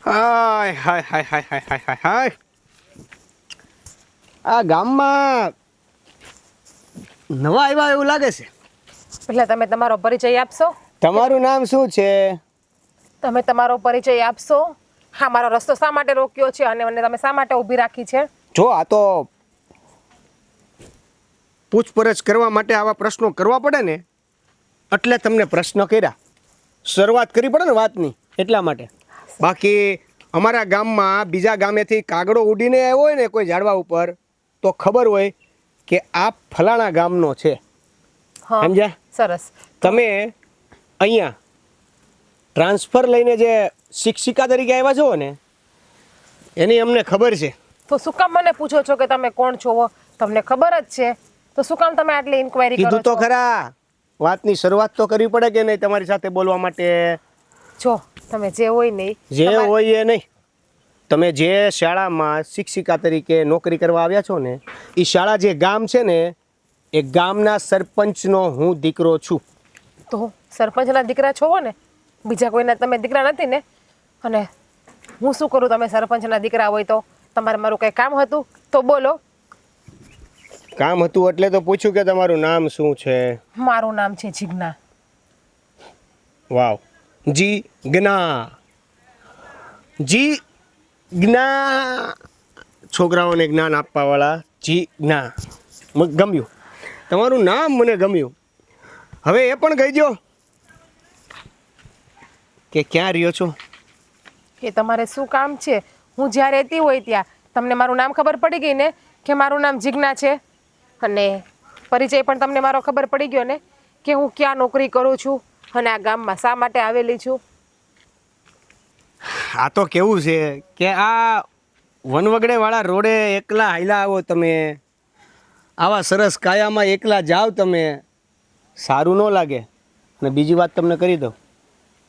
હાય હાય હાય હાય હાય હાય હાય હાય આ ગામમાં નવા આવ્યા એવું લાગે છે. પહેલા તમે તમારો પરિચય આપશો. તમારું નામ શું છે? તમે તમારો પરિચય આપશો. હા, મારો રસ્તો શા માટે રોક્યો છે અને મને તમે શા માટે ઊભી રાખી છે? જો આ તો પૂછપરછ કરવા માટે આવા પ્રશ્નો કરવા પડે ને એટલે તમને પ્રશ્ન કર્યા. શરૂઆત કરવી પડે ને વાતની એટલા માટે. બાકી અમારા ગામમાં બીજા ગામેથી કાગડો ઉડીને આવ્યો હોય ને કોઈ ઝાડવા ઉપર તો ખબર હોય કે આ ફલાણા ગામનો છે. હા, સમજ્યા? સરસ. તમે અહીંયા ટ્રાન્સફર લઈને જે શિક્ષિકા તરીકે આવ્યા છો ને એની અમને ખબર છે. તો શું કામ મને પૂછો છો કે તમે કોણ છો? તમને ખબર જ છે તો શું કામ તમે આટલી ઇન્ક્વાયરી કરો છો? કીધું તો ખરા, વાતની શરૂઆત તો કરવી પડે કે નહીં તમારી સાથે બોલવા માટે. જો તમે જે હોય નહીં જે હોય એ નહીં. તમે જે શાળામાં શિક્ષિકા તરીકે નોકરી કરવા આવ્યા છો ને એ શાળા જે ગામ છે ને એ ગામના સરપંચનો હું દીકરો છું. તો સરપંચના દીકરા છો ને, બીજા કોઈના તમે દીકરા નથી ને. અને હું શું કરું? તમે સરપંચના દીકરા હોય તો તમારે મારું કંઈ કામ હતું તો બોલો. કામ હતું એટલે તો પૂછ્યું કે તમારું નામ શું છે? મારું નામ છે જીજ્ઞા. વાવ, જી જ્ઞા. જી જ્ઞા, છોકરાઓને જ્ઞાન આપવાવાળા જી જ્ઞા. મને ગમ્યું તમારું નામ, મને ગમ્યું. હવે એ પણ કહી દો કે ક્યાં રહ્યો છો? કે તમારે શું કામ છે? હું જ્યાં રહેતી હોય ત્યાં તમને મારું નામ ખબર પડી ગઈ ને કે મારું નામ જીજ્ઞા છે. અને પરિચય પણ તમને મારો ખબર પડી ગયો ને કે હું ક્યાં નોકરી કરું છું અને આ ગામમાં શા માટે આવેલી છું. આ તો કેવું છે કે આ વનવગડેવાળા રોડે એકલા હાલ્યા આવો તમે, આવા સરસ કાયામાં એકલા જાઓ તમે, સારું ન લાગે. અને બીજી વાત તમને કરી દઉં,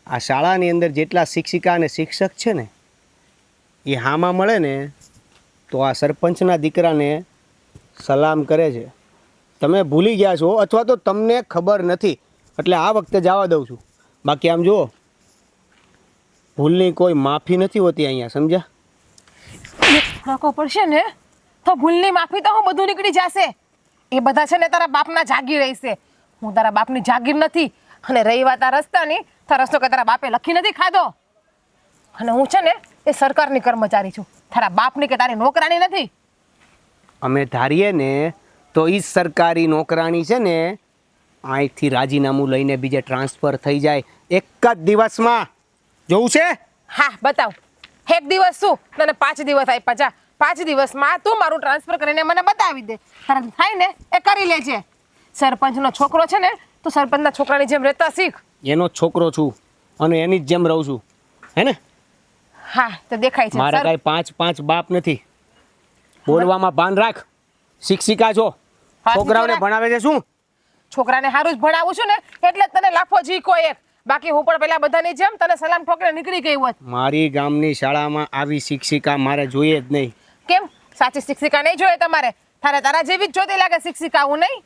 આ શાળાની અંદર જેટલા શિક્ષિકા અને શિક્ષક છે ને એ હામાં મળે ને તો આ સરપંચના દીકરાને સલામ કરે છે. તમે ભૂલી ગયા છો અથવા તો તમને ખબર નથી એટલે આ વખતે જવા દઉં છું. બાકી આમ જુઓ, ભૂલની કોઈ માફી નથી હોતી અહીંયા, સમજ્યા? રાખવો પડશે ને તો ભૂલની માફી તો હું બધું નીકળી જશે. એ બધા છે ને તારા બાપના જાગીર રહેશે. હું તારા બાપની જાગીર નથી. અને રહી વાત આ રસ્તાની, તો રસ્તો કે તારા બાપે લખી નથી ખાધો. અને હું છે ને એ સરકારની કર્મચારી છું, તારા બાપની કે તારી નોકરાણી નથી. અમે ધારીએ ને તો એ સરકારી નોકરાણી છે ને અહીંથી રાજીનામું લઈને બીજે ટ્રાન્સફર થઈ જાય એક જ દિવસમાં. જોવું છે? હા, બતાવ. એક દિવસ શું તને 5 દિવસ આપ્યા. જા 5 દિવસમાં તું મારું ટ્રાન્સફર કરીને મને બતાવી દે. તારા થાય ને એ કરી લેજે. સરપંચનો છોકરો છે ને તો સરપંચના છોકરાની જેમ રહેતા શીખ. એનો છોકરો છું અને એની જ જેમ રહું છું, હે ને? હા, તો દેખાય છે. મારા કાંઈ 5 બાપ નથી. બોલવામાં ભાન રાખ. શિક્ષિકા છો, છોકરાઓને ભણાવે છે શું? છોકરાને સારું જ ભણાવું છું ને એટલે જ તને લાફો ઝીકો એક. બાકી હું પણ પેલા બધાની જેમ તને સલામ ઠોકરે નીકળી ગઈ હોત. મારી ગામની શાળામાં આવી શિક્ષિકા મારે જોઈએ જ નહીં. કેમ? સાચી શિક્ષિકા નહીં જોઈએ તમારે? તારા જેવી જ જોતી લાગે શિક્ષિકા, હું નહીં.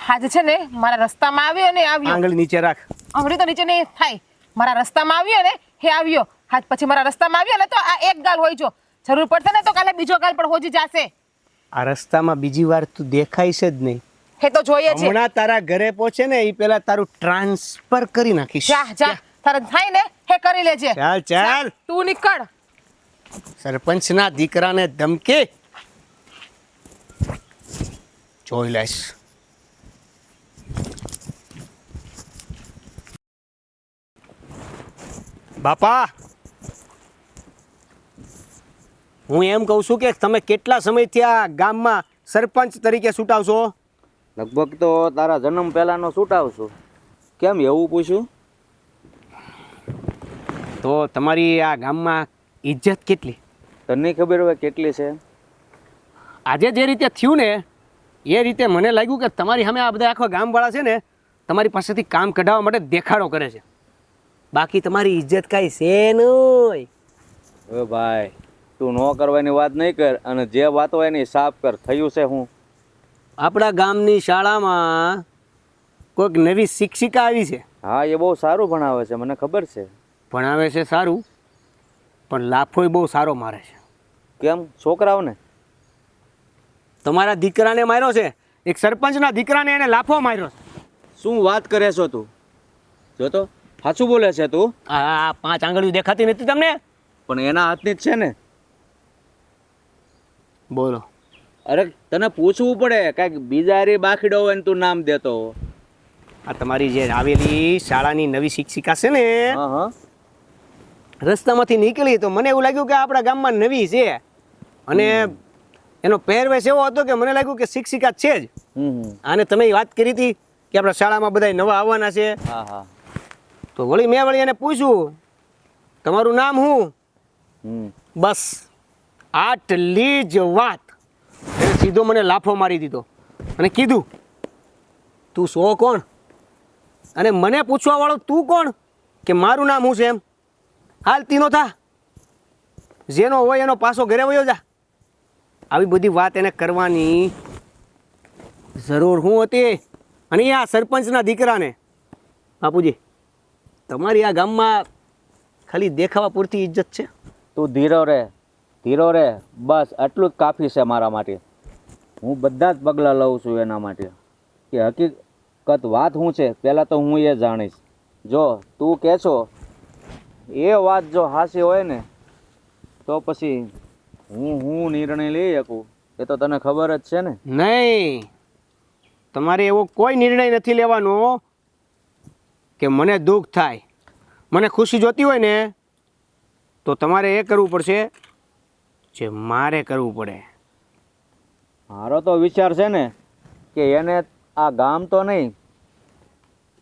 આજે છે ને મારા રસ્તામાં આવ્યો ને આવ્યો. આંગળી નીચે રાખ. આંગળી તો નીચે નહીં થાય. મારા રસ્તામાં આવ્યો ને એ આવ્યો. હાથ પછી મારા રસ્તામાં આવ્યો ને તો આ એક ગાલ હોય જો. જરૂર પડશે ને તો કાલે બીજો ગાલ પણ હોજી જશે. આ રસ્તામાં બીજી વાર તું દેખાય છે જ નહીં. હે તો જોઈએ છે. હમણાં તારા ઘરે પહોંચે ને એ પહેલા તારું ટ્રાન્સફર કરી નાખીશ. જા તારે થાય ને હે કરી લેજે. ચાલ તું નીકળ. સરપંચના દીકરાને ધમકી જોઈ લઈશ. બાપા, હું એમ કહું છું કે તમે કેટલા સમયથી આ ગામમાં સરપંચ તરીકે છૂટાવશો? લગભગ તો તારા જન્મ પહેલાનો છૂટાવશું. કેમ એવું પૂછ્યું? તો તમારી આ ગામમાં ઇજ્જત કેટલી? તને ખબર હોય કેટલી છે? આજે જે રીતે થયું ને એ રીતે મને લાગ્યું કે તમારી સામે આ બધા આખો ગામવાળા છે ને તમારી પાસેથી કામ કઢાવવા માટે દેખાડો કરે છે. બાકી તમારી ઇજ્જત કાંઈ છે નહીં. હવે ભાઈ તું ન કરવાની વાત નહીં કર અને જે વાત હોય એની સાફ કર. થયું છે હું? આપણા ગામની શાળામાં કોઈક નવી શિક્ષિકા આવી છે. હા, એ બહુ સારું ભણાવે છે, મને ખબર છે. ભણાવે છે સારું, પણ લાફોય બહુ સારો મારે છે. કેમ છોકરાઓને? તમારા દીકરાને માર્યો છે, એક સરપંચના દીકરાને એને લાફો માર્યો છે. શું વાત કરે છો તું? જો તો સાચું બોલે છે તું. આ 5 આંગળીઓ દેખાતી નથી તમને? પણ એના હાથની જ છે ને. બોલો. અરે તને પૂછવું પડે, કાંઈક બીજા હારી બાખીડો હોય ને તું નામ દેતો. આ તમારી જે આવેલી શાળાની નવી શિક્ષિકા છે ને, હા હા. રસ્તામાંથી નીકળી તો મને એવું લાગ્યું કે આપણા ગામમાં નવી છે, અને એનો પહેરવેશ એવો હતો કે મને લાગ્યું કે શિક્ષિકા છે જ. અને તમે વાત કરી હતી કે આપણા શાળામાં બધા નવા આવવાના છે, હા હા. તો મેં એને પૂછ્યું તમારું નામ શું? બસ આટલી જ વાત. એને સીધો મને લાફો મારી દીધો અને કીધું તું સો કોણ? અને મને પૂછવા વાળો તું કોણ કે મારું નામ શું છે એમ? હાલ તીનો થા, જેનો હોય એનો પાછો ઘરે વયો જા. આવી બધી વાત એને કરવાની જરૂર શું હતી? અને આ સરપંચના દીકરાને, બાપુજી તમારી આ ગામમાં ખાલી દેખાવા પૂરતી ઇજ્જત છે. તું ધીરો રે, ધીરો રે, બસ આટલું જ કાફી છે મારા માટે. હું બધા જ પગલાં લઉં છું એના માટે કે હકીકત વાત શું છે પહેલાં તો હું એ જાણીશ. જો તું કહે છો એ વાત જો હાચી હોય ને તો પછી હું નિર્ણય લઈ શકું એ તો તને ખબર જ છે ને. નહીં, તમારે એવો કોઈ નિર્ણય નથી લેવાનો કે મને દુઃખ થાય. મને ખુશી જોતી હોય ને તો તમારે એ કરવું પડશે જે મારે કરવું પડે. મારો તો વિચાર છે ને કે એને આ ગામ તો નહીં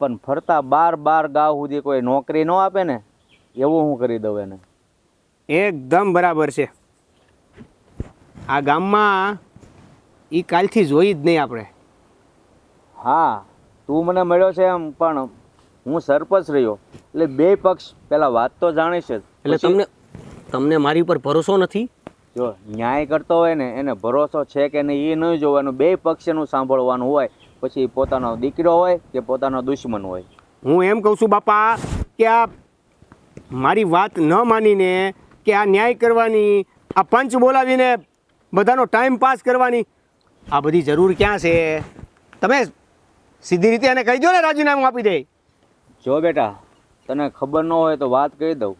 પણ ફરતા 12 ગામ સુધી કોઈ નોકરી ન આપે ને એવું હું કરી દઉં એને. એકદમ બરાબર છે. આ ગામમાં એ કાલથી જોઈ જ નહીં આપણે. હા તું મને મળ્યો છે એમ, પણ હું સરપંચ રહ્યો એટલે બે પક્ષ પહેલાં વાત તો જાણીશ જ. એટલે તમને મારી ઉપર ભરોસો નથી? જો ન્યાય કરતો હોય ને એને ભરોસો છે કે નહીં એ નહીં જોવાનું, બે પક્ષનું સાંભળવાનું હોય. પછી પોતાનો દીકરો હોય કે પોતાનો દુશ્મન હોય. હું એમ કહું છું બાપા કે આ મારી વાત ન માનીને કે આ ન્યાય કરવાની, આ પંચ બોલાવીને બધાનો ટાઈમ પાસ કરવાની આ બધી જરૂર ક્યાં છે? તમે સીધી રીતે એને કહી દો ને રાજીનામું આપી દે. જો બેટા તને ખબર ન હોય તો વાત કહી દઉં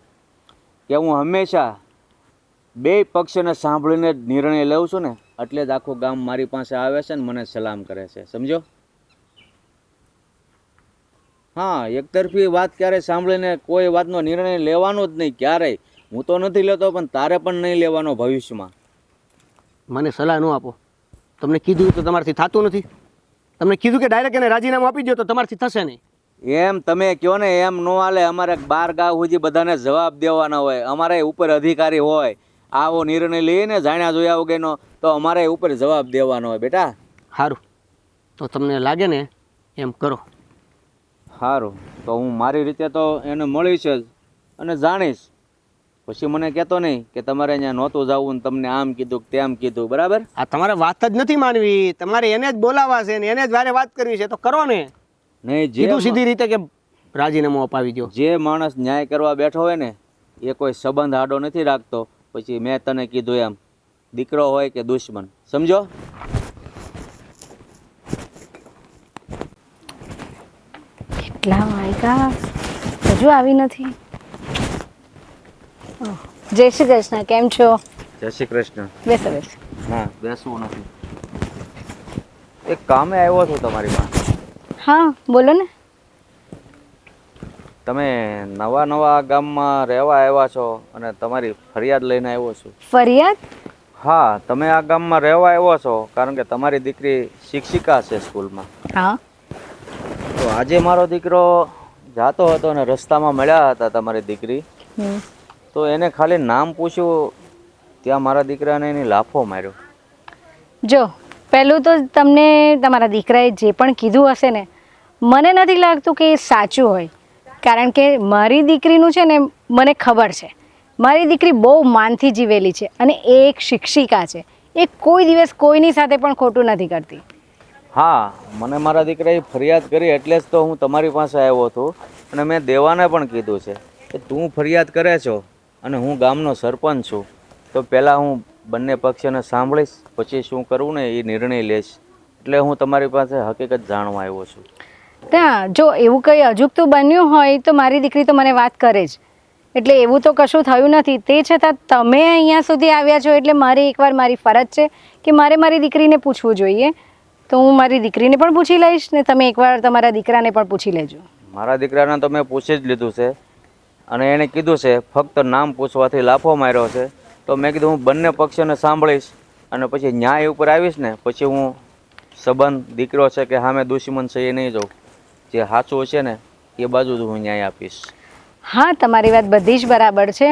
કે હું હંમેશા બે પક્ષને સાંભળીને જ નિર્ણય લઉં છું ને, એટલે જ આખું ગામ મારી પાસે આવે છે ને મને સલામ કરે છે, સમજો. હા એકતરફી વાત ક્યારેય સાંભળીને કોઈ વાતનો નિર્ણય લેવાનો જ નહીં ક્યારેય. હું તો નથી લેતો પણ તારે પણ નહીં લેવાનો ભવિષ્યમાં. મને સલાહ ન આપો. તમને કીધું તો તમારાથી થતું નથી. તમને કીધું કે ડાયરેક્ટ એને રાજીનામું આપી દો તો તમારાથી થશે નહીં. એમ તમે કહો ને એમ ન હાલે. અમારે 12 ગામ સુધી બધાને જવાબ દેવાના હોય, અમારે ઉપર અધિકારી હોય. આવો નિર્ણય લઈએ ને જાણ્યા જોયા વગરનો તો અમારે ઉપર જવાબ દેવાનો હોય બેટા. સારું, તો તમને લાગે ને એમ કરો. સારું તો હું મારી રીતે તો એને મળીશ જ અને જાણીશ. પછી મને કહેતો નહીં કે તમારે અહીંયા નહોતું જવું ને તમને આમ કીધું તેમ કીધું, બરાબર? આ તમારે વાત જ નથી માનવી, તમારે એને જ બોલાવવા છે ને એને જ વારે વાત કરવી છે તો કરો ને. નહીં કીધું સીધી રીતે કે રાજીનામું અપાવી દો. જે માણસ ન્યાય કરવા બેઠો હોય ને એ કોઈ સંબંધ આડો નથી રાખતો. પછી મેં તને કીધું એમ દીકરો હોય કે દુશ્મન, સમજો. કેટલા વાગ્યા હજુ આવી નથી? ઓહ, જય શ્રી કૃષ્ણ, કેમ છો? જય શ્રી કૃષ્ણ. બેસો બેસો. ના બેસવું નથી. એક કામે આવ્યો છું તમારી પાસે. હા બોલો ને. તમે નવા ગામમાં રહેવા આવ્યા છો અને તમારી ફરિયાદ લઈને આવ્યો છું. ફરિયાદ? હા તમે આ ગામમાં રહેવા આવ્યો છો કારણ કે તમારી દીકરી શિક્ષિકા છે સ્કૂલમાં. હા. તો આજે મારો દીકરો જાતો હતો અને રસ્તામાં મળ્યા હતા તમારી દીકરી. તો એને ખાલી નામ પૂછ્યું ત્યાં મારા દીકરાને એની લાફો માર્યો. જો પહેલું તો તમને તમારા દીકરાએ જે પણ કીધું હશે ને મને નથી લાગતું કે એ સાચું હોય. કારણ કે મારી દીકરીનું છે ને મને ખબર છે. મારી દીકરી બહુ માનથી જીવેલી છે અને એ એક શિક્ષિકા છે. એ કોઈ દિવસ કોઈની સાથે પણ ખોટું નથી કરતી. હા મને મારા દીકરાએ ફરિયાદ કરી એટલે જ તો હું તમારી પાસે આવ્યો હતો અને મેં દેવાને પણ કીધું છે કે તું ફરિયાદ કરે છો અને હું ગામનો સરપંચ છું, તો પહેલાં હું બંને પક્ષને સાંભળીશ, પછી શું કરવું ને એ નિર્ણય લઈશ. એટલે હું તમારી પાસે હકીકત જાણવા આવ્યો છું. ત્યાં જો એવું કંઈ અજુગતું બન્યું હોય તો મારી દીકરી તો મને વાત કરે જ, એટલે એવું તો કશું થયું નથી. તે છતાં તમે અહીંયા સુધી આવ્યા છો એટલે મારે એકવાર મારી ફરજ છે કે મારે મારી દીકરીને પૂછવું જોઈએ. તો હું મારી દીકરીને પણ પૂછી લઈશ ને તમે એકવાર તમારા દીકરાને પણ પૂછી લેજો. મારા દીકરાને તો મેં પૂછી જ લીધું છે અને એણે કીધું છે ફક્ત નામ પૂછવાથી લાફો માર્યો છે. તો મેં કીધું હું બંને પક્ષને સાંભળીશ અને પછી ન્યાય ઉપર આવીશ ને પછી હું સંબંધ દીકરો છે કે સામે દુશ્મન છે એ નહીં જોઉં. જે સાચું છે ને એ બાજુ જ હું ન્યાય આપીશ. હા, તમારી વાત બધી જ બરાબર છે.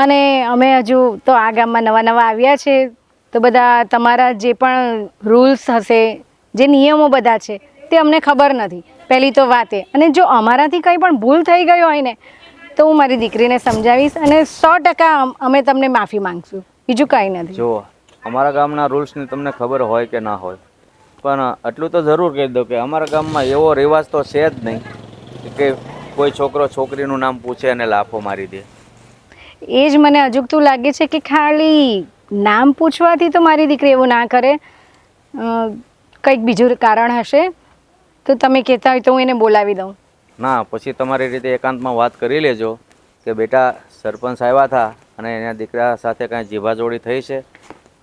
અને અમે હજુ તો આ ગામમાં નવા આવ્યા છે, તો બધા તમારા જે પણ રૂલ્સ હશે, જે નિયમો બધા છે તે અમને ખબર નથી પહેલી તો વાતે. અને જો અમારાથી કંઈ પણ ભૂલ થઈ ગઈ હોય ને તો હું મારી દીકરીને સમજાવીશ અને 100% અમે તમને માફી માંગશું, બીજું કંઈ નથી. જો અમારા ગામના રૂલ્સની તમને ખબર હોય કે ના હોય, પણ આટલું તો જરૂર કહી દો કે અમારા ગામમાં એવો રિવાજ તો છે જ નહીં કે કોઈ છોકરો છોકરીનું નામ પૂછે અને લાફો મારી દે. એ જ મને અજુગતું લાગે છે કે ખાલી નામ પૂછવાથી તો મારી દીકરી એવું ના કરે. કંઈક બીજું કારણ હશે તો તમે કહેતા હોય તો હું એને બોલાવી દઉં. ના, પછી તમારી રીતે એકાંતમાં વાત કરી લેજો કે બેટા સરપંચ આવ્યા હતા અને એના દીકરા સાથે કાંઈ જીભાજોડી થઈ છે,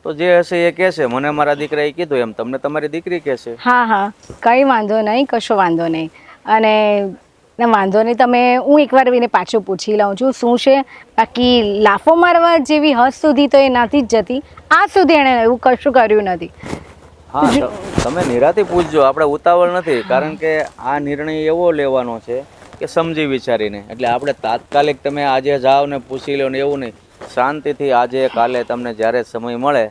તો જે હશે એ કહેશે. મને મારા દીકરાએ કીધું એમ તમને તમારી દીકરી કહેશે. હા, કંઈ વાંધો નહીં, કશો વાંધો નહીં. અને વાંધો નહીં, તમે હું એકવાર એને પાછું પૂછી લઉં છું શું છે. બાકી લાફો મારવા જેવી હદ સુધી તો એ નથી જ જતી. આજ સુધી એણે એવું કશું કર્યું નથી. હા, તમે નિરાથી પૂછજો, આપણે ઉતાવળ નથી. કારણ કે આ નિર્ણય એવો લેવાનો છે કે સમજી વિચારીને. એટલે આપણે તાત્કાલિક તમે આજે જાઓ ને પૂછી લો ને એવું નહીં. શાંતિથી આજે કાલે તમને જ્યારે સમય મળે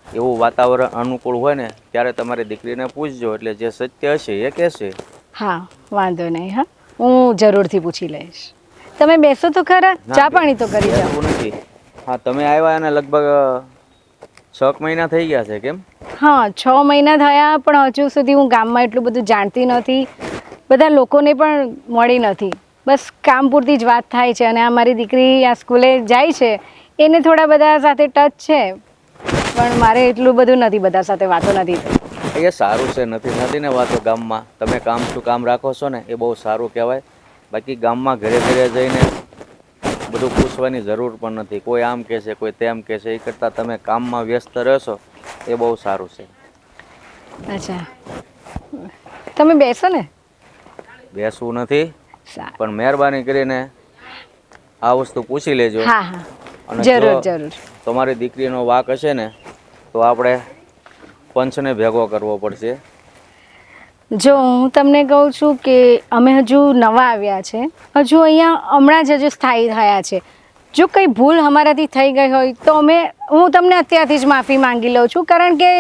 એવું વાતાવરણ અનુકૂળ હોય ને ત્યારે તમારી દીકરીને પૂછજો, એટલે જે સત્ય હશે એ કહેશે. હા, વાંધો નહીં. હા, હું જરૂરથી પૂછી લઈશ. તમે બેસો તો ખરા, ચા પાણી તો કરી જાઓ. એવું નથી. હા, તમે આવ્યા અને લગભગ 6 મહિના થઈ ગયા છે કેમ? હા, 6 મહિના થયા, પણ હજુ સુધી હું ગામમાં એટલું બધું જાણતી નથી, બધા લોકોને પણ મળી નથી. બસ કામ પૂરતી જ વાત થાય છે. અને આ મારી દીકરી આ સ્કૂલે જાય છે, એને થોડા બધા સાથે ટચ છે, પણ મારે એટલું બધું નથી, બધા સાથે વાતો નથી થઈ. એ સારું છે, નથી થતી ને વાતો ગામમાં. તમે કામ શું કામ રાખો છો ને એ બહુ સારું કહેવાય. બાકી ગામમાં ઘરે ઘરે જઈને બધું પૂછવાની જરૂર પણ નથી. કોઈ આમ કહેશે, કોઈ તેમ કહેશે, એ કરતાં તમે કામમાં વ્યસ્ત રહેશો એ બહુ સારું છે. અચ્છા, તમે બેસો ને. બેસવું નથી, સારું. પણ મહેરબાની કરીને આ વસ્તુ પૂછી લેજો. હા, અને જરૂર જો જરૂર. તમારી દીકરીનો વાક હશે ને તો આપણે પંચને ભેગો કરવો પડશે. જો હું તમને કહું છું કે અમે હજુ નવા આવ્યા છે, હજુ અહીંયા હમણાં જ સ્થાયી થયા છે. જો કંઈ ભૂલ અમારાથી થઈ ગઈ હોય તો હું તમને અત્યારથી જ માફી માંગી લઉં છું. કારણ કે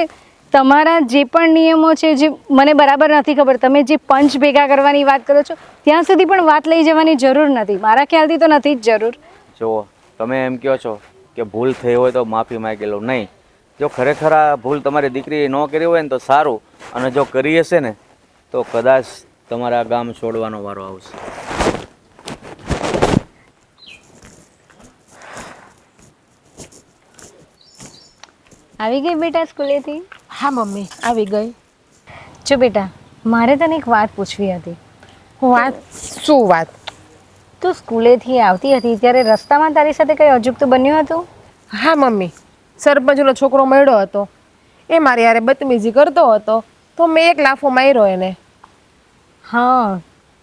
તમારા જે પણ નિયમો છે જે મને બરાબર નથી ખબર. તમે જે પંચ ભેગા કરવાની વાત કરો છો ત્યાં સુધી પણ વાત લઈ જવાની જરૂર નથી. મારા ખ્યાલથી તો નથી જ જરૂર. જુઓ, તમે એમ કહો છો કે ભૂલ થઈ હોય તો માફી માંગી લો. નહીં, જો ખરેખર આ ભૂલ તમારી દીકરીએ ન કરી હોય ને તો સારું, અને જો કરી હશે ને તો કદાચ તમારા ગામ છોડવાનો વારો આવશે. આવી ગઈ બેટા સ્કૂલેથી? હા મમ્મી, આવી ગઈ. જો બેટા, મારે તને એક વાત પૂછવી હતી. વાત? શું વાત? તું સ્કૂલેથી આવતી હતી ત્યારે રસ્તામાં તારી સાથે કંઈ અજુગતું બન્યું હતું? હા મમ્મી, સરપંચનો છોકરો મળ્યો હતો, એ મારી યારે બદતમીજી કરતો હતો, તો મેં એક લાફો માર્યો એને. હા,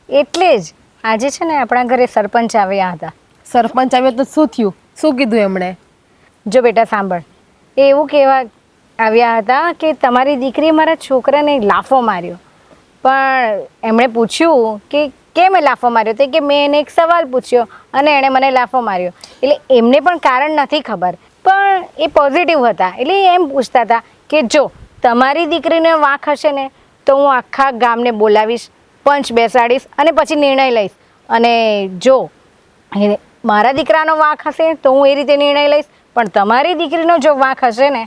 એટલે જ આજે છે ને આપણા ઘરે સરપંચ આવ્યા હતા. સરપંચ આવ્યો તો શું થયું? શું કીધું એમણે? જો બેટા સાંભળ, એ એવું કહેવા આવ્યા હતા કે તમારી દીકરીએ મારા છોકરાને લાફો માર્યો. પણ એમણે પૂછ્યું કે કેમ એ લાફો માર્યો? તે કે મેં એને એક સવાલ પૂછ્યો અને એણે મને લાફો માર્યો. એટલે એમને પણ કારણ નથી ખબર, પણ એ પોઝિટિવ હતા. એટલે એ એમ પૂછતા હતા કે જો તમારી દીકરીનો વાંક હશે ને તો હું આખા ગામને બોલાવીશ, પંચ બેસાડીશ અને પછી નિર્ણય લઈશ. અને જો મારા દીકરાનો વાંક હશે તો હું એ રીતે નિર્ણય લઈશ, પણ તમારી દીકરીનો જો વાંક હશે ને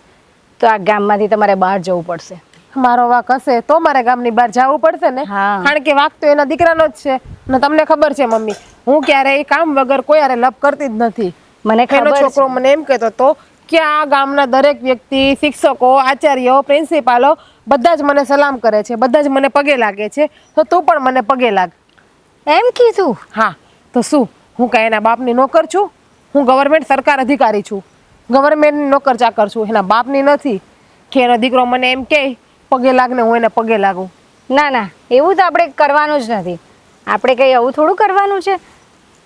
તો આ ગામમાંથી તમારે બહાર જવું પડશે. મારો વાંક હશે તો મારે ગામની બહાર જવું પડશે ને. હા. કારણ કે વાંક તો એના દીકરાનો જ છે ને. તમને ખબર છે મમ્મી, હું ક્યારેય કામ વગર કોઈ હારે લપ કરતી જ નથી. મને એનો ખબર છે. છોકરો મને એમ કહેતો હતો કે આ ગામના દરેક વ્યક્તિ, શિક્ષકો, આચાર્યો, પ્રિન્સિપાલો બધા જ મને સલામ કરે છે, બધા જ મને પગે લાગે છે, તો તું પણ મને પગે લાગ. એમ કીધું? હા, તો શું હું કાંઈ એના બાપની નોકર છું? હું ગવર્મેન્ટ સરકાર અધિકારી છું, ગવર્મેન્ટની નોકર ચાકર છું, એના બાપની નથી કે એનો દીકરો મને એમ કહે પગે લાગને હું એને પગે લાગું. ના ના, એવું તો આપણે કરવાનું જ નથી. આપણે કંઈ આવું થોડું કરવાનું છે.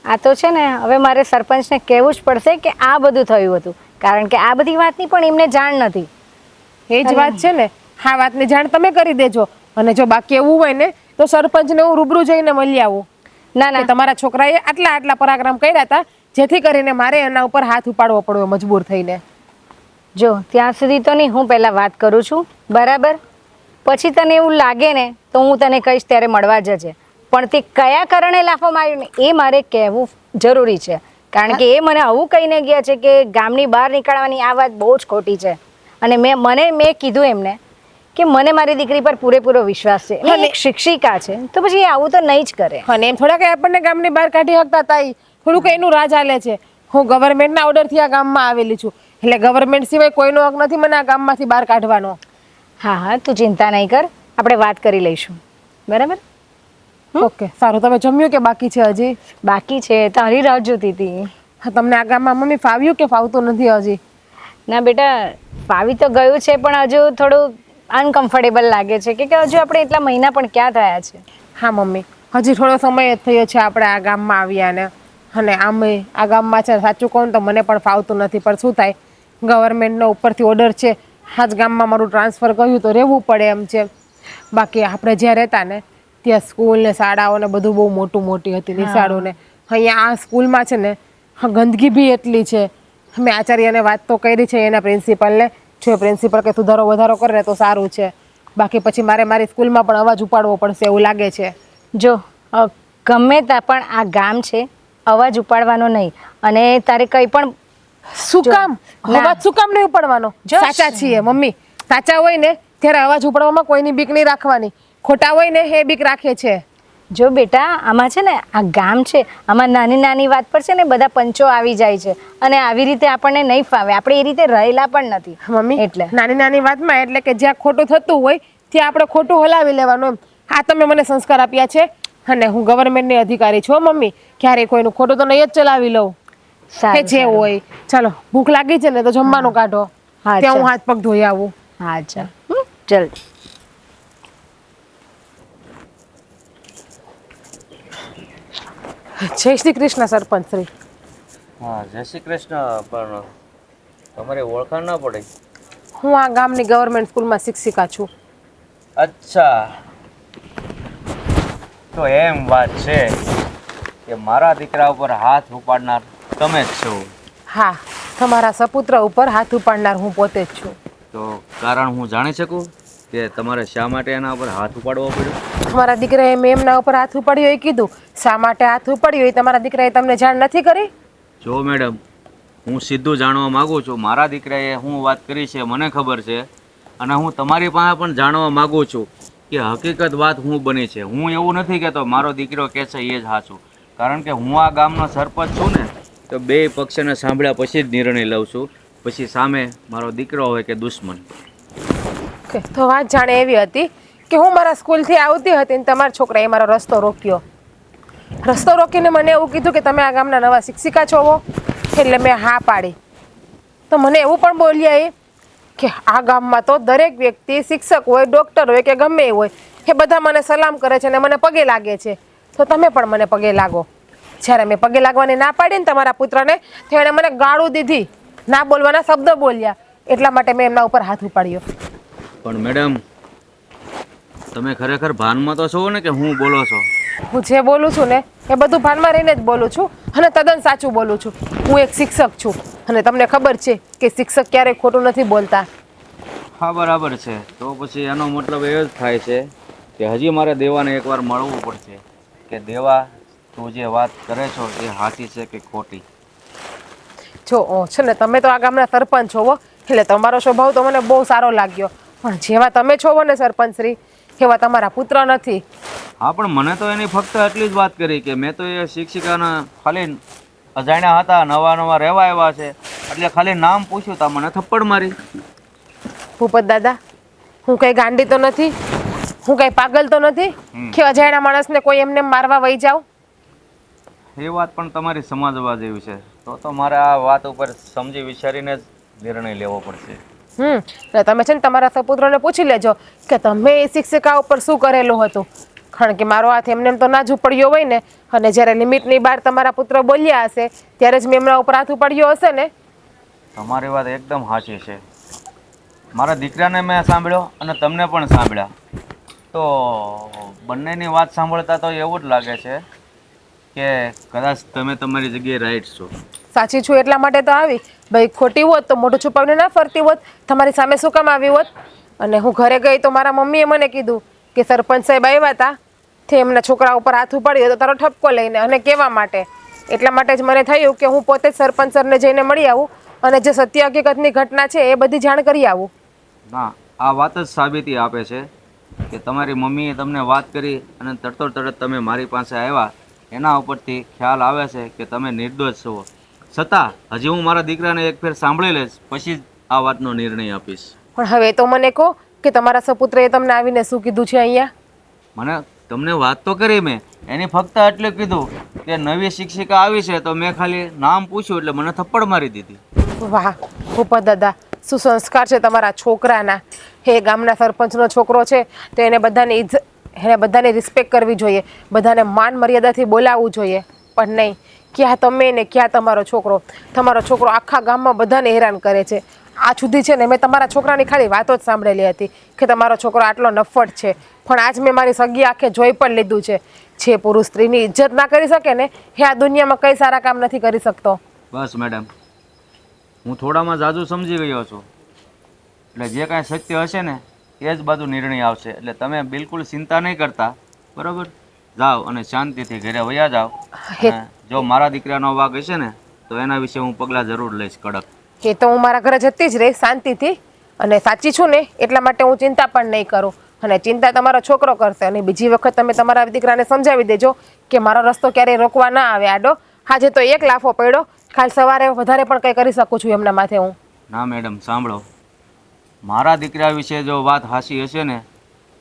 આ તો છે ને, હવે મારે સરપંચને કહેવું જ પડશે કે આ બધું થયું હતું, કારણ કે આ બધી વાતની પણ એમને જાણ નથી. એ જ વાત છે ને, આ વાતની જાણ તમે કરી દેજો. અને જો બાકી એવું હોય ને તો સરપંચને હું રૂબરૂ જઈને મળી આવું ના કે ના, તમારા છોકરાએ આટલા પરાક્રમ કર્યા હતા, જેથી કરીને મારે એના ઉપર હાથ ઉપાડવો પડ્યો મજબૂર થઈને. જો ત્યાં સુધી તો નહીં, હું પહેલાં વાત કરું છું, બરાબર? પછી તને એવું લાગે ને તો હું તને કહીશ, ત્યારે મળવા જજે. પણ તે કયા કારણે લાફવામાં આવ્યું ને એ મારે કહેવું જરૂરી છે, કારણ કે એ મને આવું કહીને ગયા છે કે ગામની બહાર નીકળવાની આ વાત બહુ જ ખોટી છે. અને મેં કીધું એમને કે મને મારી દીકરી પર પૂરેપૂરો વિશ્વાસ છે, અને એક શિક્ષિકા છે, તો પછી એ આવું તો નહીં જ કરે. અને એમ થોડા કઈ આપણને ગામની બહાર કાઢી શકતા હતા. થોડુંક એનું રાજ હાલે છે. હું ગવર્મેન્ટના ઓર્ડરથી આ ગામમાં આવેલી છું, એટલે ગવર્મેન્ટ સિવાય કોઈનો હક નથી મને આ ગામમાંથી બહાર કાઢવાનો. હા હા, તું ચિંતા નહીં કર, આપણે વાત કરી લઈશું, બરાબર? ઓકે, સારું. તમે જમ્યું કે બાકી છે હજી? બાકી છે, તારી રાહ જોતી હતી. હા, તમને આ ગામમાં મમ્મી ફાવ્યું કે ફાવતું નથી હજી? ના બેટા, ફાવી તો ગયું છે, પણ હજુ થોડું અનકમ્ફર્ટેબલ લાગે છે કે હજુ આપણે એટલા મહિના પણ ક્યાં થયા છે. હા મમ્મી, હજી થોડો સમય જ થયો છે આપણે આ ગામમાં આવ્યા ને. અને આમે આ ગામમાં છે, સાચું કહું તો મને પણ ફાવતું નથી, પણ શું થાય, ગવર્મેન્ટનો ઉપરથી ઓર્ડર છે, આ જ ગામમાં મારું ટ્રાન્સફર કર્યું તો રહેવું પડે એમ છે. બાકી આપણે જ્યાં રહેતા ને ત્યાં સ્કૂલ ને શાળાઓ ને બધું બહુ મોટી હતી, નિશાળોને. અહીંયા આ સ્કૂલમાં છે ને ગંદકી બી એટલી છે. મેં આચાર્યને વાત તો કરી છે એના પ્રિન્સિપલને, જો પ્રિન્સિપલ કે સુધારો વધારો કરે ને તો સારું છે. બાકી પછી મારે મારી સ્કૂલમાં પણ અવાજ ઉપાડવો પડશે એવું લાગે છે. જો ગમે ત્યાં પણ આ ગામ છે, અવાજ ઉપાડવાનો નહીં. અને તારે કંઈ પણ શું કામ અવાજ શું કામ નહીં ઉપાડવાનો? સાચા છીએ મમ્મી, સાચા હોય ને ત્યારે અવાજ ઉપાડવામાં કોઈની બીક નહીં રાખવાની, ખોટા હોય ને એ બીક રાખે છે. જો બેટા, આમાં છે ને, આ ગામ છે, આમાં નાની નાની વાત પર છે ને બધા પંચો આવી જાય છે, અને આવી રીતે આપણને નહીં ફાવે. આપણે એ રીતે રહેલા પણ નથી મમ્મી. એટલે નાની નાની વાતમાં એટલે કે જ્યાં ખોટું થતું હોય ત્યાં આપણે ખોટું હલાવી લેવાનું એમ. આ તમે મને સંસ્કાર આપ્યા છે, અને હું ગવર્મેન્ટની અધિકારી છું મમ્મી, ક્યારેય કોઈનું ખોટું તો નહીં જ ચલાવી લઉં. કે જે હોય. ચાલો, ભૂખ લાગી છે ને તો જમવાનું કાઢો, હા, ત્યાં હું ચાલ. હાથ પગ ધોઈ આવું. હા ચાલ, ચાલ. જય શ્રી કૃષ્ણ સરપંચ શ્રી. હા, જય શ્રી કૃષ્ણ. પણ તમારી ઓળખાણ ના પડી. હું આ ગામની ગવર્મેન્ટ સ્કૂલમાં શિક્ષિકા છું. અચ્છા, તો એમ વાત છે કે મારા દીકરા ઉપર હાથ ઉપાડનાર તમે જ છો. હા, તમારા સપુત્ર ઉપર હાથ ઉપાડનાર હું પોતે જ છું. તો કારણ હું જાણી શકું કે તમારે શા માટે એના ઉપર હાથ ઉપાડવો પડ્યો? તમારા દીકરાએ મેં એમના ઉપર હાથ ઉપાડ્યો એ કીધું. શા માટે હાથ ઉપાડ્યો એ તમારા દીકરાએ તમને જાણ નથી કરી? જો મેડમ, હું સીધું જાણવા માગું છું. મારા દીકરાએ હું વાત કરી છે મને ખબર છે, અને હું તમારી પાસે પણ જાણવા માગું છું કે હકીકત વાત હું બની છે. હું એવું નથી કહેતો મારો દીકરો કહે છે એ જ સાચું, કારણ કે હું આ ગામનો સરપંચ છું ને, તો બે પક્ષને સાંભળ્યા પછી જ નિર્ણય લઉં છું, પછી સામે મારો દીકરો હોય કે દુશ્મન. ઓકે, તો વાત જાણે એવી હતી કે હું મારા સ્કૂલથી આવતી હતી ને તમારા છોકરાએ મારો રસ્તો રોક્યો. રસ્તો રોકીને મને એવું કીધું કે તમે આ ગામના નવા શિક્ષિકા છો. એટલે મેં હા પાડી. તો મને એવું પણ બોલ્યા એ કે આ ગામમાં તો દરેક વ્યક્તિ, શિક્ષક હોય, ડૉક્ટર હોય કે ગમે એ હોય, એ બધા મને સલામ કરે છે અને મને પગે લાગે છે, તો તમે પણ મને પગે લાગો. જ્યારે મેં પગે લાગવાની ના પાડી ને તમારા પુત્રને, તો એણે મને ગાળું દીધી, ના બોલવાના શબ્દ બોલ્યા, એટલા માટે મેં એમના ઉપર હાથ ઉપાડ્યો. પણ મેડમ, તમે ખરેખર ભાનમાં તો છો ને કે હું બોલો છો? હું જે બોલું છું ને એ બધું ભાનમાં રહીને જ બોલું છું, અને તદ્દન સાચું બોલું છું. હું એક શિક્ષક છું, અને તમને ખબર છે કે શિક્ષક ક્યારેય ખોટું નથી બોલતા. હા, બરાબર છે. તો પછી એનો મતલબ એ જ થાય છે કે હજી મારે દેવાને એકવાર મળવું પડશે કે દેવા, તું જે વાત કરે છો એ સાચી છે કે ખોટી. જો છે ને, તમે તો આ ગામના સરપંચ છો, એટલે તમારો સ્વભાવ તો મને બહુ સારો લાગ્યો, પણ જેવા તમે છો ને સરપંચ શ્રી, એવા તમારા પુત્ર નથી. હા, પણ મને તો એની ફક્ત એટલી જ વાત કરી કે મેં તો એ શિક્ષિકાના ખાલી અજાણ્યા હતા, નવા નવા રહેવા આવ્યા છે, એટલે ખાલી નામ પૂછ્યું તા મને થપ્પડ મારી. ભૂપત દાદા, હું કઈ ગાંડી તો નથી, હું કઈ પાગલ તો નથી કે અજાણ્યા માણસને કોઈ એમને મારવા વહી જાવ. એ વાત પણ તમારી સમજવા જેવી છે. તો મારે આ વાત ઉપર સમજી વિચારીને જ નિર્ણય લેવો પડશે. એટલે તમે છે ને તમારા સપુત્રોને પૂછી લેજો કે તમે એ શિક્ષિકા ઉપર શું કરેલું હતું. કારણ કે મારો હાથ એમને એમ તો ના જ ઉપડ્યો હોય ને, અને જ્યારે લિમિટની બહાર તમારા પુત્ર બોલ્યા હશે ત્યારે જ મેં એમના ઉપર હાથ ઉપાડ્યો હશે ને. તમારી વાત એકદમ સાચી છે. મારા દીકરાને મેં સાંભળ્યો અને તમને પણ સાંભળ્યા, તો બંનેની વાત સાંભળતા તો એવું જ લાગે છે કે કદાચ તમે તમારી જગ્યાએ રાઈટ છો. સાચી છું એટલા માટે તો આવી. ભાઈ ખોટી હોત તો મોઢું છુપાવીને ના ફરતી હોત, તમારી સામે શું કામ આવી હોત. અને હું ઘરે ગઈ તો મારા મમ્મીએ મને કીધું કે સરપંચ સાહેબ આવ્યા હતા, તે એમના છોકરા ઉપર હાથ ઉપાડ્યો તો તારો ઠપકો લઈને અને કહેવા માટે. એટલા માટે જ મને થયું કે હું પોતે જ સરપંચ સરને જઈને મળી આવું અને જે સત્ય હકીકતની ઘટના છે એ બધી જાણ કરી આવું. ના, આ વાત જ સાબિતી આપે છે કે તમારી મમ્મીએ તમને વાત કરી અને તરત તમે મારી પાસે આવ્યા, એના ઉપરથી ખ્યાલ આવે છે કે તમે નિર્દોષ છો. છતાં હજી હું મારા દીકરાને એક ફેર સાંભળી લઈશ, પછી જ આ વાતનો નિર્ણય આપીશ. પણ હવે તો મને કહો કે તમારા સપુત્રએ તમને આવીને શું કીધું છે અહીંયા? મને તમને વાત તો કરી મેં, એની ફક્ત એટલું કીધું કે નવી શિક્ષિકા આવી છે, તો મેં ખાલી નામ પૂછ્યું એટલે મને થપ્પડ મારી દીધી. વાહ ભૂપત દાદા, શું સંસ્કાર છે તમારા છોકરાના. હે ગામના સરપંચનો છોકરો છે તો એને બધાની રિસ્પેક્ટ કરવી જોઈએ, બધાને માન મર્યાદાથી બોલાવવું જોઈએ. પણ નહીં, ક્યાં તમે ને ક્યાં તમારો છોકરો. તમારો છોકરો આખા ગામમાં બધાને હેરાન કરે છે. આ સુધી છે ને મેં તમારા છોકરાની ખાલી વાતો જ સાંભળેલી હતી કે તમારો છોકરો આટલો નફ્ફટ છે, પણ આજ મેં મારી સગી આંખે જોઈ પણ લીધું છે. જે પુરુષ સ્ત્રીની ઇજ્જત ના કરી શકે ને એ આ દુનિયામાં કઈ સારા કામ નથી કરી શકતો. બસ મેડમ, હું થોડામાં જાજુ સમજી ગયો છું, એટલે જે કાંઈ સત્ય હશે ને એ જ બધું નિર્ણય આવશે. એટલે તમે બિલકુલ ચિંતા નહીં કરતા, બરાબર? જાઓ અને શાંતિથી ઘરે વયા જાઓ. અને જો મારા દીકરાનો વાગ હશે ને તો એના વિશે હું પગલાં જરૂર લઈશ કડક. એ તો હું મારા ઘરે જતી જ રહીશ શાંતિથી, અને સાચી છું ને એટલા માટે હું ચિંતા પણ નહીં કરું. અને ચિંતા તમારો છોકરો કરશે. અને બીજી વખત તમે તમારા દીકરાને સમજાવી દેજો કે મારો રસ્તો ક્યારેય રોકવા ના આવે આડો. આજે તો એક લાફો પડ્યો, કાલ સવારે વધારે પણ કંઈ કરી શકું છું એમના માથે હું. ના મેડમ, સાંભળો, મારા દીકરા વિશે જો વાત હાસી હશે ને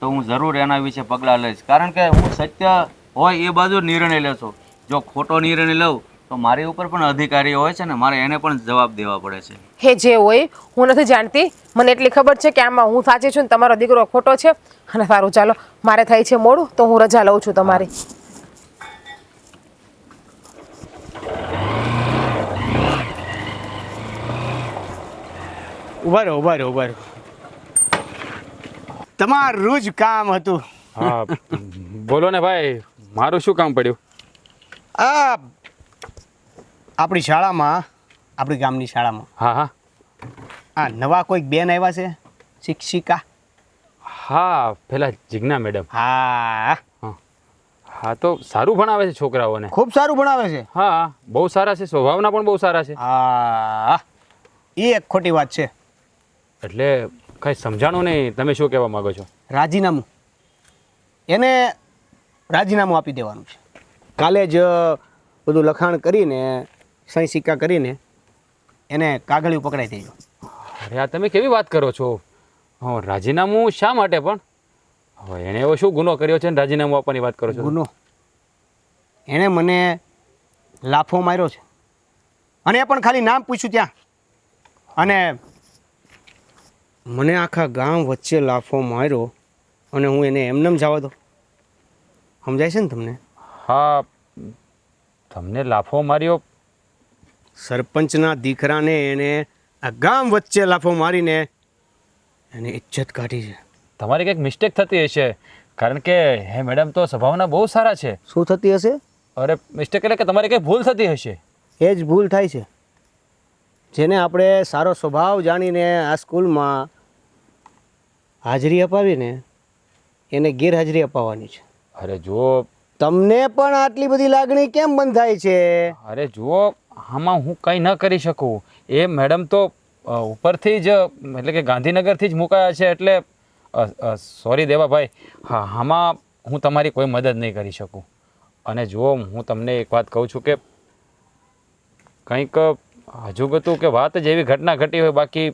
તો હું જરૂર એના વિશે પગલાં લઈશ. કારણ કે હું સત્ય હોય એ બાજુ નિર્ણય લેશો. જો ખોટો નિર્ણય લઉં તો મારી ઉપર પણ અધિકારીઓ હોય છે ને, મારે એને પણ જવાબ દેવા પડે છે. હે જે હોય હું નથી જાણતી, મને એટલી ખબર છે કે આમાં હું સાચી છું ને તમારો દીકરો ખોટો છે. અને સારું ચાલો, મારે થાય છે મોડું તો હું રજા લઉં છું તમારી. ઉભા રહો. તમારું જ કામ હતું. હા બોલો ને ભાઈ, મારું શું કામ પડ્યું? આ આપણી શાળામાં, આપણી ગામની શાળામાં હા આ નવા કોઈક બેન આવ્યા છે, શિક્ષિકા. હા, પેલા જિજ્ઞા મેડમ. હા, હા તો સારું ભણાવે છે છોકરાઓને. ખૂબ સારું ભણાવે છે. હા, બહુ સારા છે, સ્વભાવના પણ બહુ સારા છે. હા, એ એક ખોટી વાત છે. એટલે કંઈ સમજાણું નહીં, તમે શું કહેવા માગો છો? રાજીનામું, એને રાજીનામું આપી દેવાનું છે. કાલે જ બધું લખાણ કરીને, સહી સિક્કા કરીને એને કાગળિયું પકડાઈ દેજો. અરે આ તમે કેવી વાત કરો છો? રાજીનામું શા માટે પણ? હવે એણે એવો શું ગુનો કર્યો છે ને રાજીનામું આપવાની વાત કરો છો? ગુનો, એણે મને લાફો માર્યો છે, અને એ પણ ખાલી નામ પૂછ્યું ત્યાં. અને મને આખા ગામ વચ્ચે લાફો માર્યો અને હું એને એમનેમ જવા દો? સમજાય છે ને તમને? હા, તમને લાફો માર્યો? સરપંચના દીકરાને એને આ ગામ વચ્ચે લાફો મારીને એને ઇજ્જત કાઢી છે. તમારી કંઈક મિસ્ટેક થતી હશે, કારણ કે હે મેડમ તો સ્વભાવના બહુ સારા છે. શું થતી હશે? અરે મિસ્ટેક એટલે કે તમારી કંઈ ભૂલ થતી હશે. એ જ ભૂલ થાય છે. જેને આપણે સારો સ્વભાવ જાણીને આ સ્કૂલમાં હાજરી અપાવીને એને ગેરહાજરી અપાવવાની છે. અરે જુઓ, તમને પણ આટલી બધી લાગણી કેમ બંધ થાય છે? અરે જુઓ, આમાં હું કંઈ ન કરી શકું. એ મેડમ તો ઉપરથી જ એટલે કે ગાંધીનગરથી જ મુકાયા છે, એટલે સોરી દેવાભાઈ, હા આમાં હું તમારી કોઈ મદદ નહીં કરી શકું. અને જુઓ, હું તમને એક વાત કહું છું કે કંઈક હજુ ગતું કે વાત જ એવી ઘટના ઘટી હોય, બાકી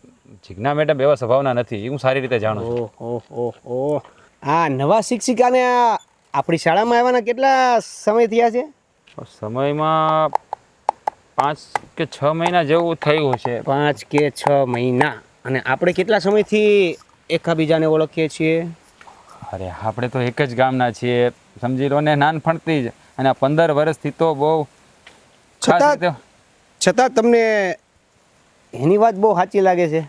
જીજ્ઞા મેડમ એવા સ્વભાવના નથી, એ હું સારી રીતે જાણું છું. ઓહો આ નવા શિક્ષિકાને આપણી શાળામાં આવવાના કેટલા સમય થયા છે? સમયમાં 5 કે 6 મહિના જેવું થયું છે. 5 કે 6 મહિના. અને આપણે કેટલા સમયથી એકબીજાને ઓળખીએ છીએ? અરે આપણે તો એક જ ગામના છીએ, સમજી લો ને, નાનપણથી જ. અને આ 15 વર્ષથી તો બહુ ખાસ રીતે. છતાં તમને એની વાત બહુ સાચી લાગે છે.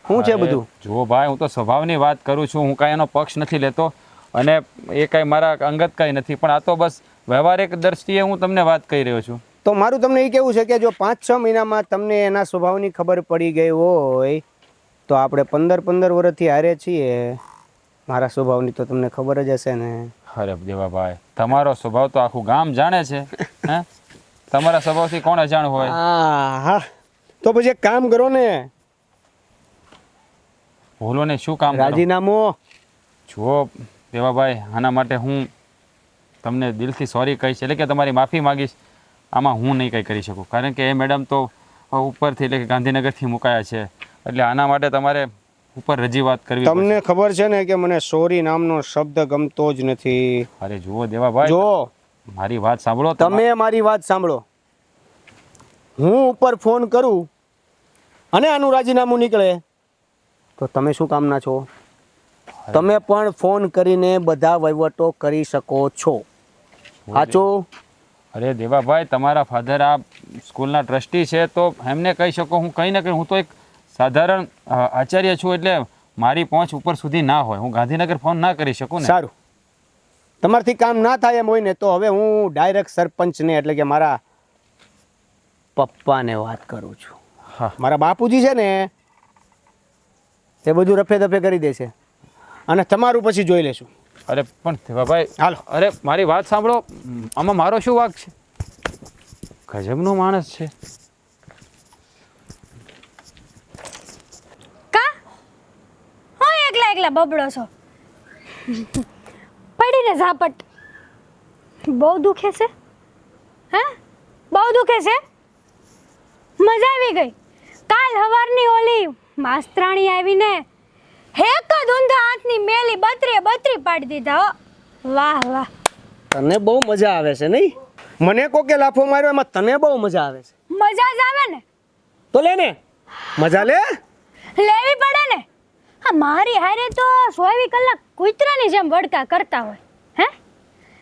શું છે અરે, બધું? જુઓ ભાઈ, હું તો સ્વભાવની વાત કરું છું, હું કાંઈ એનો પક્ષ નથી લેતો અને એ કાંઈ મારા અંગત કાંઈ નથી, પણ આ તો બસ વ્યવહારિક દ્રષ્ટિએ હું તમને વાત કહી રહ્યો છું. તો મારું તમને એ કહેવું છે કે જો 5-6 મહિનામાં તમને એના સ્વભાવની ખબર પડી ગઈ હોય તો આપણે 15 વર્ષથી હારે છીએ. મારા સ્વભાવની તો તમને ખબર જ હશે ને. અરે દેવાભાઈ, તમારો સ્વભાવ તો આખું ગામ જાણે છે. હે, તમારા સ્વભાવથી કોણ અજાણ હોય? હા, તો પછી એક કામ કરો ને, ભૂલો ને શું કામ કરો? રાજીનામું. જુઓ દેવાભાઈ, આના માટે હું તમને દિલથી સોરી કહીશ, એટલે કે તમારી માફી માગીશ. આમાં હું નહીં કંઈ કરી શકું, કારણ કે એ મેડમ તો ઉપરથી એટલે કે ગાંધીનગરથી મુકાયા છે, એટલે આના માટે તમારે ઉપર રજૂઆત કરવી પડશે. તમને ખબર છે ને કે મને સોરી નામનો શબ્દ ગમતો જ નથી. અરે જુઓ દેવાભાઈ, જો મારી વાત સાંભળો. તમે મારી વાત સાંભળો. હું ઉપર ફોન કરું અને આનું રાજીનામું નીકળે તો તમે શું કામના છો? તમે પણ ફોન કરીને બધા વહીવટો કરી શકો છો. સાચું? અરે દેવાભાઈ, તમારા ફાધર આ સ્કૂલના ટ્રસ્ટી છે, તો એમને કહી શકો. હું કંઈ ન કહી, હું તો એક સાધારણ આચાર્ય છું, એટલે મારી પહોંચ ઉપર સુધી ના હોય. હું ગાંધીનગર ફોન ના કરી શકું ને. સારું, તમારથી કામ ના થાય એમ હોય ને તો હવે હું ડાયરેક્ટ સરપંચને એટલે કે મારા પપ્પાને વાત કરું છું. હા, મારા બાપુજી છે ને તે બધું રફે દફે કરી દેશે અને તમારું પછી જોઈ લેશું. અરે પણ દેવાભાઈ, હાલો. અરે મારી વાત સાંભળો. આમાં મારો શું વાંક છે? ગજબનો માણસ છે. કા હું એકલા બબડો છો? પડીને ઝાપટ. બહુ દુખે છે? હે, બહુ દુખે છે? મજા આવી ગઈ. કાલ હવારની ઓલી માસ્તરાણી આવીને એક જ ઊંધા હાથની મેલી બત્રી પાડી દીધા. હો, વાહ વાહ. તને બહુ મજા આવે છે નહીં? મને કોકે લાફો માર્યો એમાં તને બહુ મજા આવે છે? મજા જ આવે ને. તો લે ને, મજા લે. લેવી પડે ને. હા, મારી હારે તો 24 કલાક કૂતરાની જેમ વડકા કરતા હોય. હે,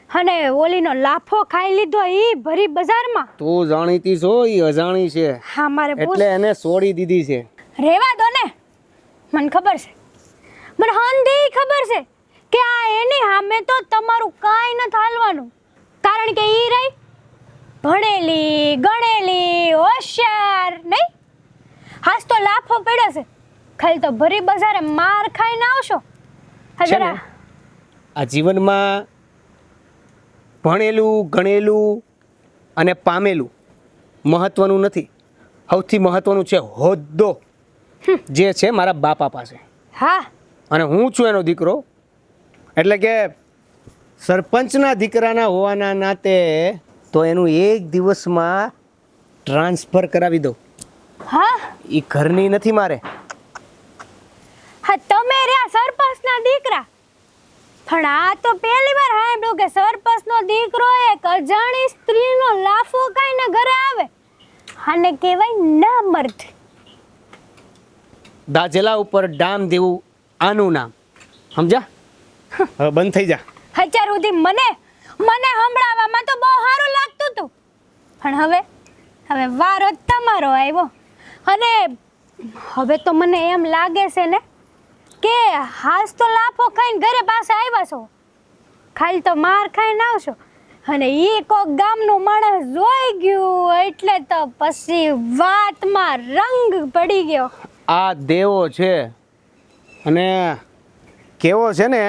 અને ઓલીનો લાફો ખાઈ લીધો ઈ ભરી બજારમાં. તું જાણીતી છો, એ અજાણી છે, હા, મારે એટલે એને છોડી દીધી છે. રેવા દો ને. મને ખબર છે, મને હંધી ખબર છે કે આ એની સામે તો તમારું કાંઈ નથી હાલવાનું, કારણ કે ઈ રહી ભણેલી ગણેલી હોશિયાર નહીં. હાસ તો લાફો પડ્યો છે, ખાલી તો ભરી બજારે માર ખાઈને આવશો. છે ને, આ જીવનમાં ભણેલું ગણેલું અને પામેલું મહત્વનું નથી. સૌથી મહત્વનું છે હોદ્દો, જે છે મારા બાપા પાસે. હા, અને હું છું એનો દીકરો, એટલે કે સરપંચના દીકરાના હોવાના નાતે તો એનું એક દિવસમાં ટ્રાન્સફર કરાવી દઉં. હા, એ ઘરની નથી મારે. હા, તમે રહ્યા સરપંચના દીકરા, પણ આ તો પહેલી વાર સાંભળ્યું કે સરપંચનો દીકરો એક અજાણી સ્ત્રીનો લાફો ખાઈને ઘરે આવે. આને કહેવાય ના મર્દ. દાજેલા ઉપર ડામ દેવું આનું નામ. સમજા? હવે બંધ થઈ જા. અત્યાર સુધી મને સંભળાવવામાં તો બહુ સારું લાગતું હતું, પણ હવે વારો તમારો આવ્યો. અને હવે તો મને એમ લાગે છે ને કે હાસ તો લાફો ખાઈને ઘરે પાસે આવ્યા છો, ખાલી તો માર ખાઈને આવશો, અને એ કોક ગામનો માણસ જોઈ ગયું એટલે તો પછી વાતમાં રંગ પડી ગયો. આ દેવો છે અને કેવો છે ને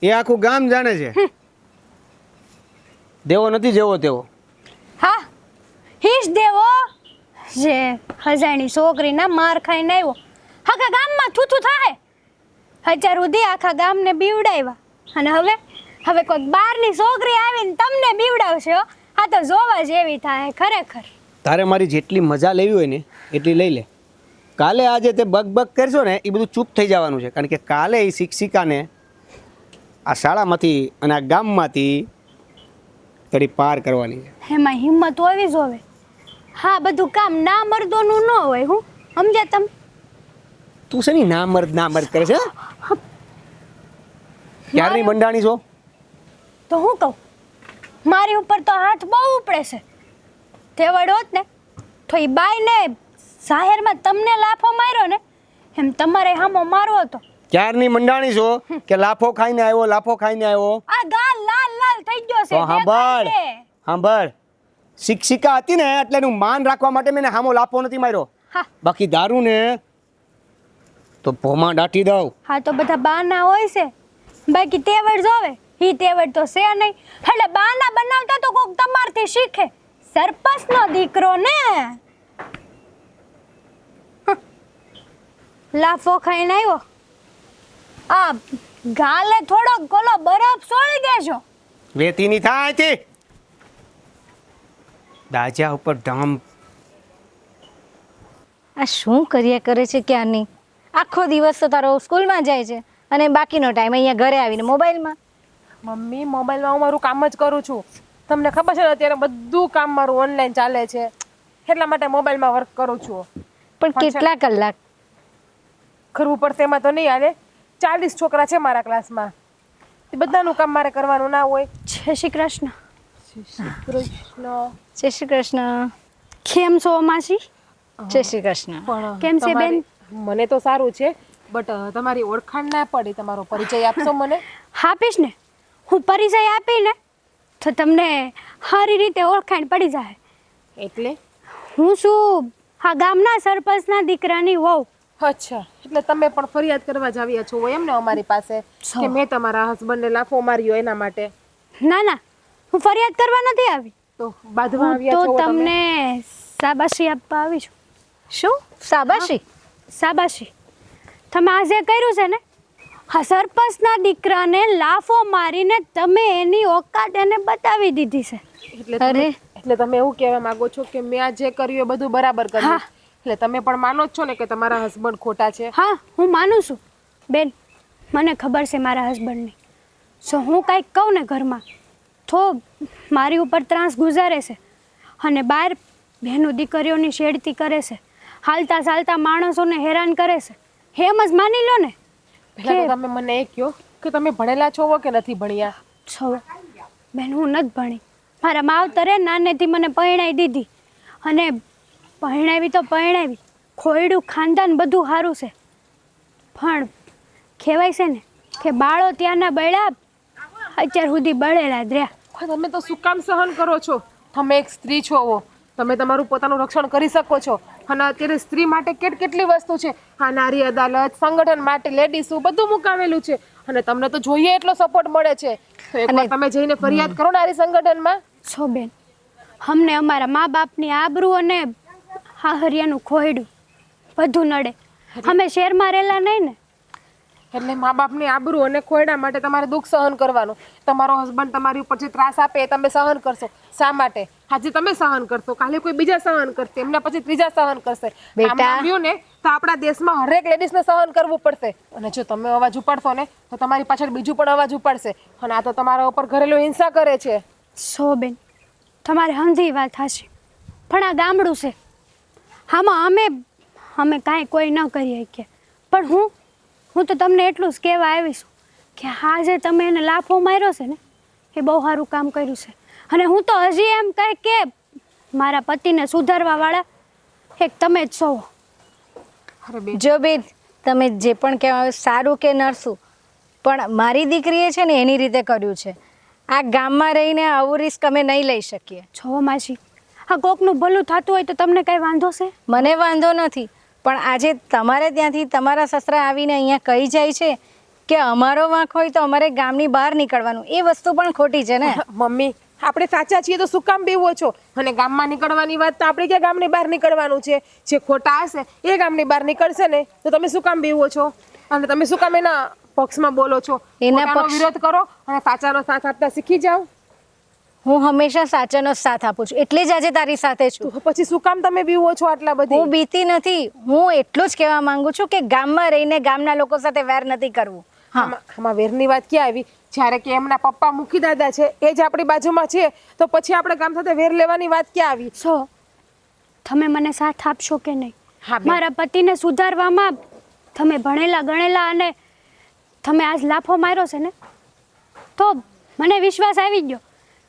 એ આખું ગામ જાણે છે. દેવો નથી જેવો તેવો. હા, હિશ દેવો જે હજારની છોકરીના માર ખાઈને આવ્યો. આખા ગામમાં થૂથું થાય. અત્યાર સુધી આખા ગામને બીવડાવ્યા, અને હવે કોઈક બહારની છોકરી આવીને તમને બીવડાવશે. હો, આ તો જોવા જેવી થાય ખરેખર. તારે મારી જેટલી મજા લેવી હોય ને એટલી લઈ લે. કાલે આજે તે બગ બગ કરશો ને એ બધું ચૂપ થઈ જવાનું છે, કારણ કે કાલે એ શિક્ષિકાને આ શાળામાંથી અને આ ગામમાંથી તડી પાર કરવાની છે. એમાં હિંમત હોવી જોવે. હા, બધું કામ ના મર્દોનું ન હોય. હું સમજ્યા તમે? તું છે ની ના મર્દ કરે છે? ક્યારની મંડાણી છો? તો હું કહું, મારી ઉપર તો હાથ બહુ ઉપડે છે. તે વડોત ને તો એ બાઈને જાહેરમાં તમને લાફો માર્યો ને એમ તમારે હામો મારવો હતો. ક્યારની મંડાણી છો કે લાફો ખાઈને આવ્યો? આ ગાલ લાલ લાલ થઈ ગયો છે. તો સાંભળ દેખાય છે. સાંભળ, શિક્ષિકા હતી ને એટલે એનું માન રાખવા માટે મેં હામો લાફો નથી માર્યો. હા બાકી દારૂ ને તો ભોમાં દાટી દઉં. હા, તો બધા બાના હોય છે, બાકી તેવડ જોવે. ઈ તેવડ તો છે નહીં, એટલે બાના બનાવતા તો કોક તમારથી શીખે. સરપંચનો દીકરો ને લાફો ખાઈને આવ્યો. આ ગાલે થોડોક ગોલો બરફ સોળી દેજો. વેતીની થાય છે દાજા ઉપર ધામ. આ શું કર્યા કરે છે ક્યારની? આખો દિવસ તો તારો સ્કૂલમાં જાય છે અને બાકીનો ટાઈમ અહીંયા ઘરે આવીને મોબાઈલમાં. મમ્મી, મોબાઈલમાં હું મારું કામ જ કરું છું. તમને ખબર છે ને અત્યારે બધું કામ મારું ઓનલાઈન ચાલે છે, એટલા માટે મોબાઈલમાં વર્ક કરું છું. પણ કેટલા કલાક? કરવું પડશે એમાં તો નહીં હાલે. 40 છોકરા છે મારા ક્લાસમાં, એ બધાનું કામ મારે કરવાનું ના હોય. જય શ્રી કૃષ્ણ. કૃષ્ણ. જય શ્રી કૃષ્ણ. કેમ છો માસી? જય શ્રી કૃષ્ણ. પણ કેમ છે બેન? મને તો સારું છે, બટ તમારી ઓળખાણ ના પડી. તમારો પરિચય આપશો મને? આપીશ ને. હું પરિચય આપીને તો તમને સારી રીતે ઓળખાણ પડી જાય. એટલે હું છું આ ગામના સરપંચના દીકરાની વહુ. અચ્છા, એટલે તમે પણ ફરિયાદ કરવા જ આવ્યા છો એમ ને અમારી પાસે, કે મેં તમારા હસબન્ડને લાફો માર્યો એના માટે? ના ના, હું ફરિયાદ કરવા નથી આવી. તો બાંધવા હું આવ્યા તો છો તમે? તમને શાબાશી આપવા આવી છું. શું શાબાશી? શાબાશી. તમે આ જે કર્યું છે ને, આ સરપંચના દીકરાને લાફો મારીને તમે એની ઓકાત એને બતાવી દીધી છે. એટલે તમે એવું કહેવા માંગો છો કે મેં આ જે કર્યું એ બધું બરાબર કર્યું? એટલે તમે પણ માનો જ છો ને કે તમારા હસબન્ડ ખોટા છે? હા, હું માનું છું બેન. મને ખબર છે મારા હસબન્ડની. જો હું કાંઈક કહું ને ઘરમાં તો મારી ઉપર ત્રાસ ગુજારે છે અને બહાર બહેનો દીકરીઓની છેડતી કરે છે, હાલતા ચાલતા માણસોને હેરાન કરે છે. એમ જ માની લો ને. પહેલા તો તમે મને એ કહો કે તમે ભણેલા છો કે નથી ભણ્યા? છો બેન, હું નથી ભણી. મારા માવતરે નાનેથી મને પરણાવી દીધી અને પરણાવી તો પરણાવી, ખોયડું ખાનદાન બધું સારું છે, પણ કહેવાય છે ને કે બાળો ત્યાંના બળ્યા અત્યાર સુધી બળેલા જ રહ્યા. તમે તો શું કામ સહન કરો છો? તમે એક સ્ત્રી છો, તમે તમારું પોતાનું રક્ષણ કરી શકો છો. અને અત્યારે સ્ત્રી માટે કેટલી વસ્તુ છે. આ નારી અદાલત, સંગઠન માટે લેડીઝ બધું મુકાવેલું છે અને તમને તો જોઈએ એટલો સપોર્ટ મળે છે. તો એકવાર તમે જઈને ફરિયાદ કરો નારી સંગઠનમાં. છો બેન, અમને અમારા મા બાપની આબરૂ અને હાહરિયાનું ખોયડું બધું નડે. અમે શહેરમાં રહેલા નહીં ને. એટલે મા બાપની આબરૂ અને ખોયડા માટે તમારે દુઃખ સહન કરવાનું. તમારો હસબન્ડ તમારી ઉપર જે ત્રાસ આપે એ તમે સહન કરશો. શા માટે? આજે તમે સહન કરશો, કાલે કોઈ બીજા સહન કરશે, એમના પછી ત્રીજા સહન કરશે. આમ આવ્યું ને તો આપણા દેશમાં હરેક લેડીઝને સહન કરવું પડશે. અને જો તમે અવાજ ઉપાડશો ને તો તમારી પાછળ બીજું પણ અવાજ ઉપાડશે. અને આ તો તમારા ઉપર ઘરેલું હિંસા કરે છે. છો બેન, તમારે સમજી વાત થશે, પણ આ ગામડું છે, આમાં અમે કાંઈ કોઈ ન કરી શકીએ. પણ હું તો તમને એટલું જ કહેવા આવી છું કે હા, જે તમે એને લાફો માર્યો છે ને એ બહુ સારું કામ કર્યું છે. અને હું તો હજી એમ કહે કે મારા પતિને સુધારવાવાળા એક તમે જ છો. જો બેન, તમે જે પણ કહેવાય સારું કે નરસું, પણ મારી દીકરીએ છે ને એની રીતે કર્યું છે. આ ગામમાં રહીને આવું રિસ્ક અમે નહીં લઈ શકીએ. છો માસી, આ કોકનું ભલું થતું હોય તો તમને કંઈ વાંધો છે? મને વાંધો નથી, પણ આજે તમારે ત્યાંથી તમારા સસરા આવીને અહીંયા કહી જાય છે કે અમારો વાંક હોય તો અમારે ગામની બહાર નીકળવાનું, એ વસ્તુ પણ ખોટી છે ને. મમ્મી, આપણે સાચા છીએ તો શું કામ બેવો છો? અને ગામમાં નીકળવાની વાત તો આપણે ક્યાં ગામની બહાર નીકળવાનું છે? જે ખોટા હશે એ ગામની બહાર નીકળશે ને તો તમે શું કામ બેવો છો? અને તમે શું કામ એના પક્ષમાં બોલો છો? એના ખોટાનો વિરોધ કરો અને સાચાનો સાથ આપતા શીખી જાઓ. હું હંમેશા સાચાનો જ સાથ આપું છું, એટલે જ આજે તારી સાથે છું. તો પછી શું કામ તમે બીવો છો આટલા બધી? હું બીતી નથી. હું એટલું જ કહેવા માંગુ છું કે ગામમાં રહીને ગામના લોકો સાથે વેર નથી કરવું. હા, આમાં વેરની વાત ક્યાં આવી? જ્યારે કે એમના પપ્પા મુખી દાદા છે એ જ આપણી બાજુમાં છે, તો પછી આપણે ગામ સાથે વેર લેવાની વાત ક્યાં આવી? સો તમે મને સાથ આપશો કે નહીં? હા બેન. મારા પતિને સુધારવામાં તમે ભણેલા ગણેલા અને તમે આજ લાફો માર્યો છે ને, તો મને વિશ્વાસ આવી ગયો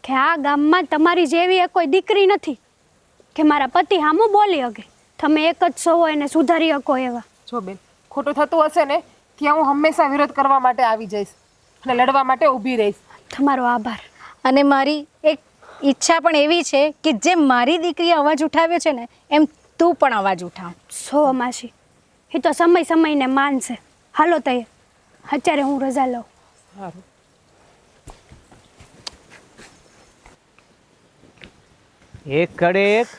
કે આ ગામમાં તમારી જેવી એક કોઈ દીકરી નથી કે મારા પતિ સામું બોલી શકે. તમે એક જ છો એને સુધારી શકો એવા. જો બેન, ખોટું થતું હશે ને ત્યાં હું હંમેશા વિરોધ કરવા માટે આવી જઈશ અને લડવા માટે ઊભી રહીશ. તમારો આભાર. અને મારી એક ઈચ્છા પણ એવી છે કે જેમ મારી દીકરીએ અવાજ ઉઠાવ્યો છે ને એમ તું પણ અવાજ ઉઠાવ. સો માસી, એ તો સમય સમયને માનશે. હાલો તય અત્યારે હું રજા લઉં. સારું. એક ગળે એક,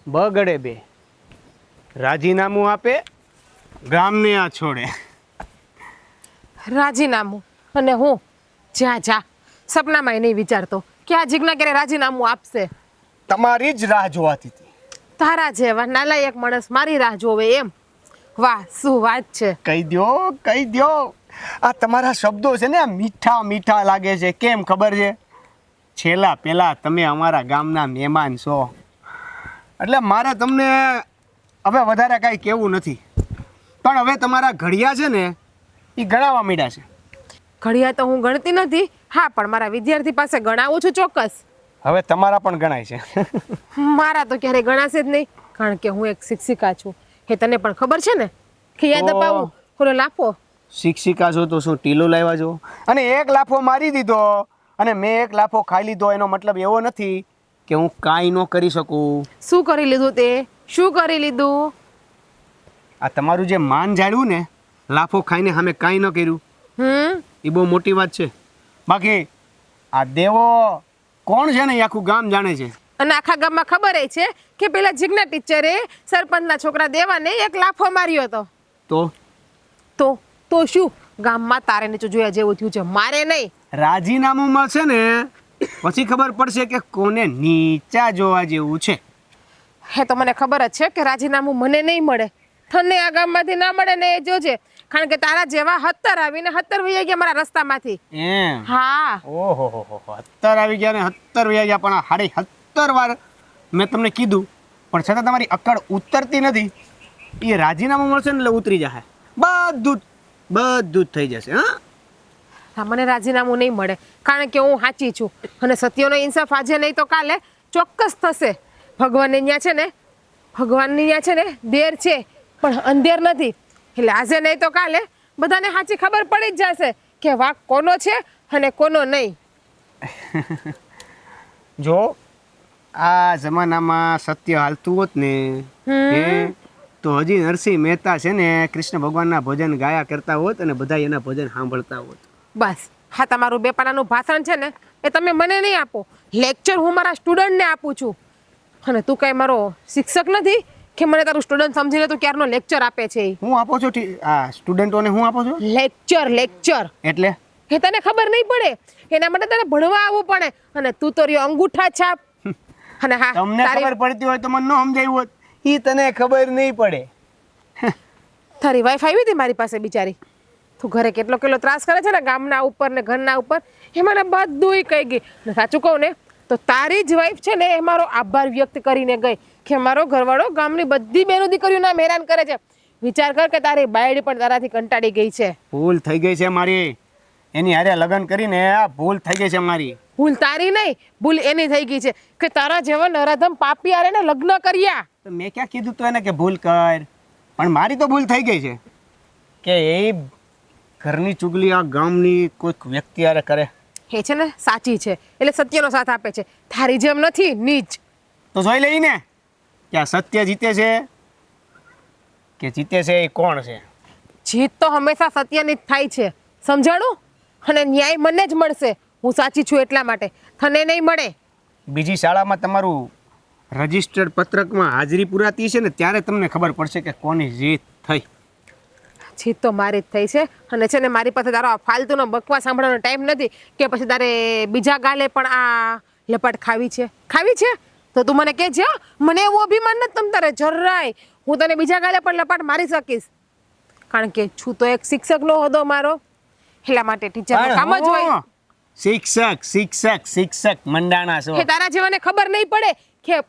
બગડે બે. રાજીનામું આપે, ગામને આ છોડે. રાજીનામું? અને હું જા જા સપનામાં નહીં વિચારતો કે આ જીજ્ઞા ક્યારે રાજીનામું આપશે. તમારી જ રાહ જોવાતી હતી. તારા જેવા નાલાયક માણસ મારી રાહ જોવે એમ? વાહ, શું વાત છે. કહી દ્યો, કહી દ્યો. આ તમારા શબ્દો છે ને આ મીઠા મીઠા લાગે છે. કેમ ખબર છે? છેલ્લા પહેલા તમે અમારા ગામના મહેમાન છો, એટલે મારે તમને હવે વધારે કાંઈ કહેવું નથી. પણ હવે તમારા ઘડિયા છે ને એ ગણાવવા માંડ્યા છે. ઘડિયા તો હું ગણતી નથી, હા, પણ મારા વિદ્યાર્થી પાસે ગણાવું છું ચોક્કસ. હવે તમારા પણ ગણાય છે. મારા તો ક્યારેય ગણાશે જ નહીં, કારણ કે હું એક શિક્ષિકા છું. એ તને પણ ખબર છે ને કે યાદ ઓહ. અપાવું ઓલો લાફો. શિક્ષિકા છો તો શું ટીલો લાવ્યા છો? અને એક લાફો મારી દીધો અને મેં એક લાફો ખાઈ લીધો એનો મતલબ એવો નથી કે હું કાંઈ ન કરી શકું. શું કરી લીધું તે? શું કરી લીધું? આ તમારું જે માન જાળવું ને, લાફો ખાઈને સામે કાંઈ ન કર્યું, એ બહુ મોટી વાત છે. બાકી આ દેવો કોણ છે ને એ આખું ગામ જાણે છે. અને આખા ગામમાં ખબર છે કે પેલા જીજ્ઞા ટીચરે સરપંચના છોકરા દેવાને એક લાફો માર્યો હતો. તો શું ગામમાં તારે નીચું જોયા જેવું થયું છે? મારે નહીં. રાજીનામું મળશે ને પછી ખબર પડશે કે કોને નીચા જોવા જેવું છે. હે તો મને ખબર જ છે કે રાજીનામું મને નહીં મળે, તને આ ગામમાંથી ના મળે ને એ જોજે, કારણ કે તારા જેવા 17 આવીને 17 વહી ગયા મારા રસ્તામાંથી. એમ? હા. ઓહો હો હો 17 આવી ગયા ને 17 વહી ગયા, પણ આ 17 વાર મેં તમને કીધું પણ છતાં તમારી અક્કડ ઉતરતી નથી. એ રાજીનામું મળશે ને એટલે ઉતરી જશે, બધું જ થઈ જશે. હા, મને રાજીનામું નહીં મળે, કારણ કે હું સાચી છું અને સત્યનો ઇન્સાફ આજે નહીં તો કાલે ચોક્કસ થશે. ભગવાનને ત્યાં છે ને, ભગવાનની ત્યાં છે ને દેર છે પણ અંધેર નથી, એટલે આજે નહીં તો કાલે બધાને સાચી ખબર પડી જ જશે કે વાંક કોનો છે અને કોનો નહીં. જો આ જમાનામાં સત્ય હાલતું હોત ને તો હજી નરસિંહ મહેતા છે ને કૃષ્ણ ભગવાનના ભજન ગાયા કરતા હોત અને બધા એના ભજન સાંભળતા હોત. બસ, હા, તમારું બે પાનાનું ભાષણ છે ને એ તમે મને નહીં આપો, લેક્ચર હું મારા સ્ટુડન્ટને આપું છું. અને તું કઈ મારો શિક્ષક નથી કે મને તારું સ્ટુડન્ટ સમજીને તું ક્યારનો લેક્ચર આપે છે. હું આપો છો આ સ્ટુડન્ટોને? હું આપો છો લેક્ચર? એટલે એ તને ખબર નહીં પડે, એના માટે તને ભણવા આવવું પડે. અને તું તો રહ્યો અંગૂઠા છાપ. અને હા, તમને ખબર પડતી હોય તો મને ન સમજાયું હોત. ઈ તને ખબર નહીં પડે. તારી વાઈફ આવી હતી મારી પાસે બિચારી, તું ઘરે કેટલો ત્રાસ કરે છે ને ગામના ઉપર ને ઘરના ઉપર, એ મને બધુંય કહી ગઈ. ને સાચું કહું ને તો તારી જ વાઈફ છે ને એ મારો આભાર વ્યક્ત કરીને ગઈ કે મારો ઘરવાળો ગામની બધી બહેનો દીકરીઓને હેરાન કરે છે. વિચાર કર કે તારી બાયડી પણ તારાથી કંટાળી ગઈ છે. ભૂલ થઈ ગઈ છે મારી, એની હારે લગ્ન કરીને આ ભૂલ થઈ ગઈ છે મારી. ભૂલ તારી નહીં, ભૂલ એની થઈ ગઈ છે કે તારા જેવા નરાધમ પાપી હારે ને લગ્ન કર્યા. તો મેં ક્યાં કીધું તું એને કે ભૂલ કર, પણ મારી તો ભૂલ થઈ ગઈ છે કે એ ઘરની ચુગલી આ ગામની કોઈક વ્યક્તિ હારે કરે. એ છે ને સાચી છે એટલે સત્યનો સાથ આપે છે, તારી જેમ નથી નીચ. તો જોઈ લઈને કે આ સત્ય જીતે છે કે જીતે છે એ કોણ છે. જીત તો હંમેશા સત્યની જ થાય છે, સમજાણું? અને ન્યાય મને જ મળશે, હું સાચી છું એટલા માટે, તને નહીં મળે. બીજી શાળામાં તમારું રજિસ્ટર્ડ પત્રકમાં હાજરી પુરાતી છે ને ત્યારે તમને ખબર પડશે કે કોની જીત થઈ. જીત તો મારી જ થઈ છે. અને છે ને મારી પાસે તારો ફાલતુનો બકવા સાંભળવાનો ટાઈમ નથી કે પછી તારે બીજા ગાલે પણ આ લપાટ ખાવી છે તો તું મને કહેજે હો. મને એવું અભિમાન નથી તમ તારે જરાય. હું તને બીજા ગાલે પણ લપાટ મારી શકીશ, કારણ કે છું તો એક શિક્ષકનો હોદ્દો મારો, એટલા માટે ટીચરનું કામ જ હોય. શિક્ષક શિક્ષક શિક્ષક મંડાણા છો. હે તારા જેવાને ખબર નહીં પડે કે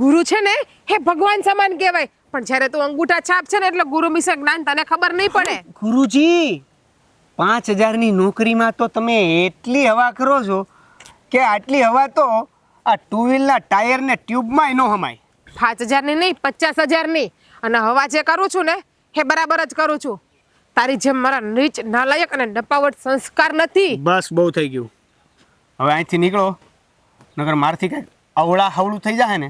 ગુરુ છે ને હે ભગવાન સમાન કહેવાય, પણ જ્યારે તું અંગૂઠા છાપ છે ને એટલે ગુરુ વિશે જ્ઞાન તને ખબર નહીં પડે. ગુરુજી 5000ની નોકરીમાં તો તમે એટલી હવા કરો છો કે આટલી હવા તો આ ટુ વ્હીલના ટાયર ને ટ્યુબમાં ન હમાય. 5000ની નહીં 50000ની. અને હવા જે કરું છું ને એ બરાબર જ કરું છું. તારી જેમ મારા નીચ નાલાયક અને ડપાવટ સંસ્કાર નથી. બસ બહુ થઈ ગયું, હવે અહીંથી નીકળો, નગર મારથી કંઈક અવળા હવળું થઈ જાય ને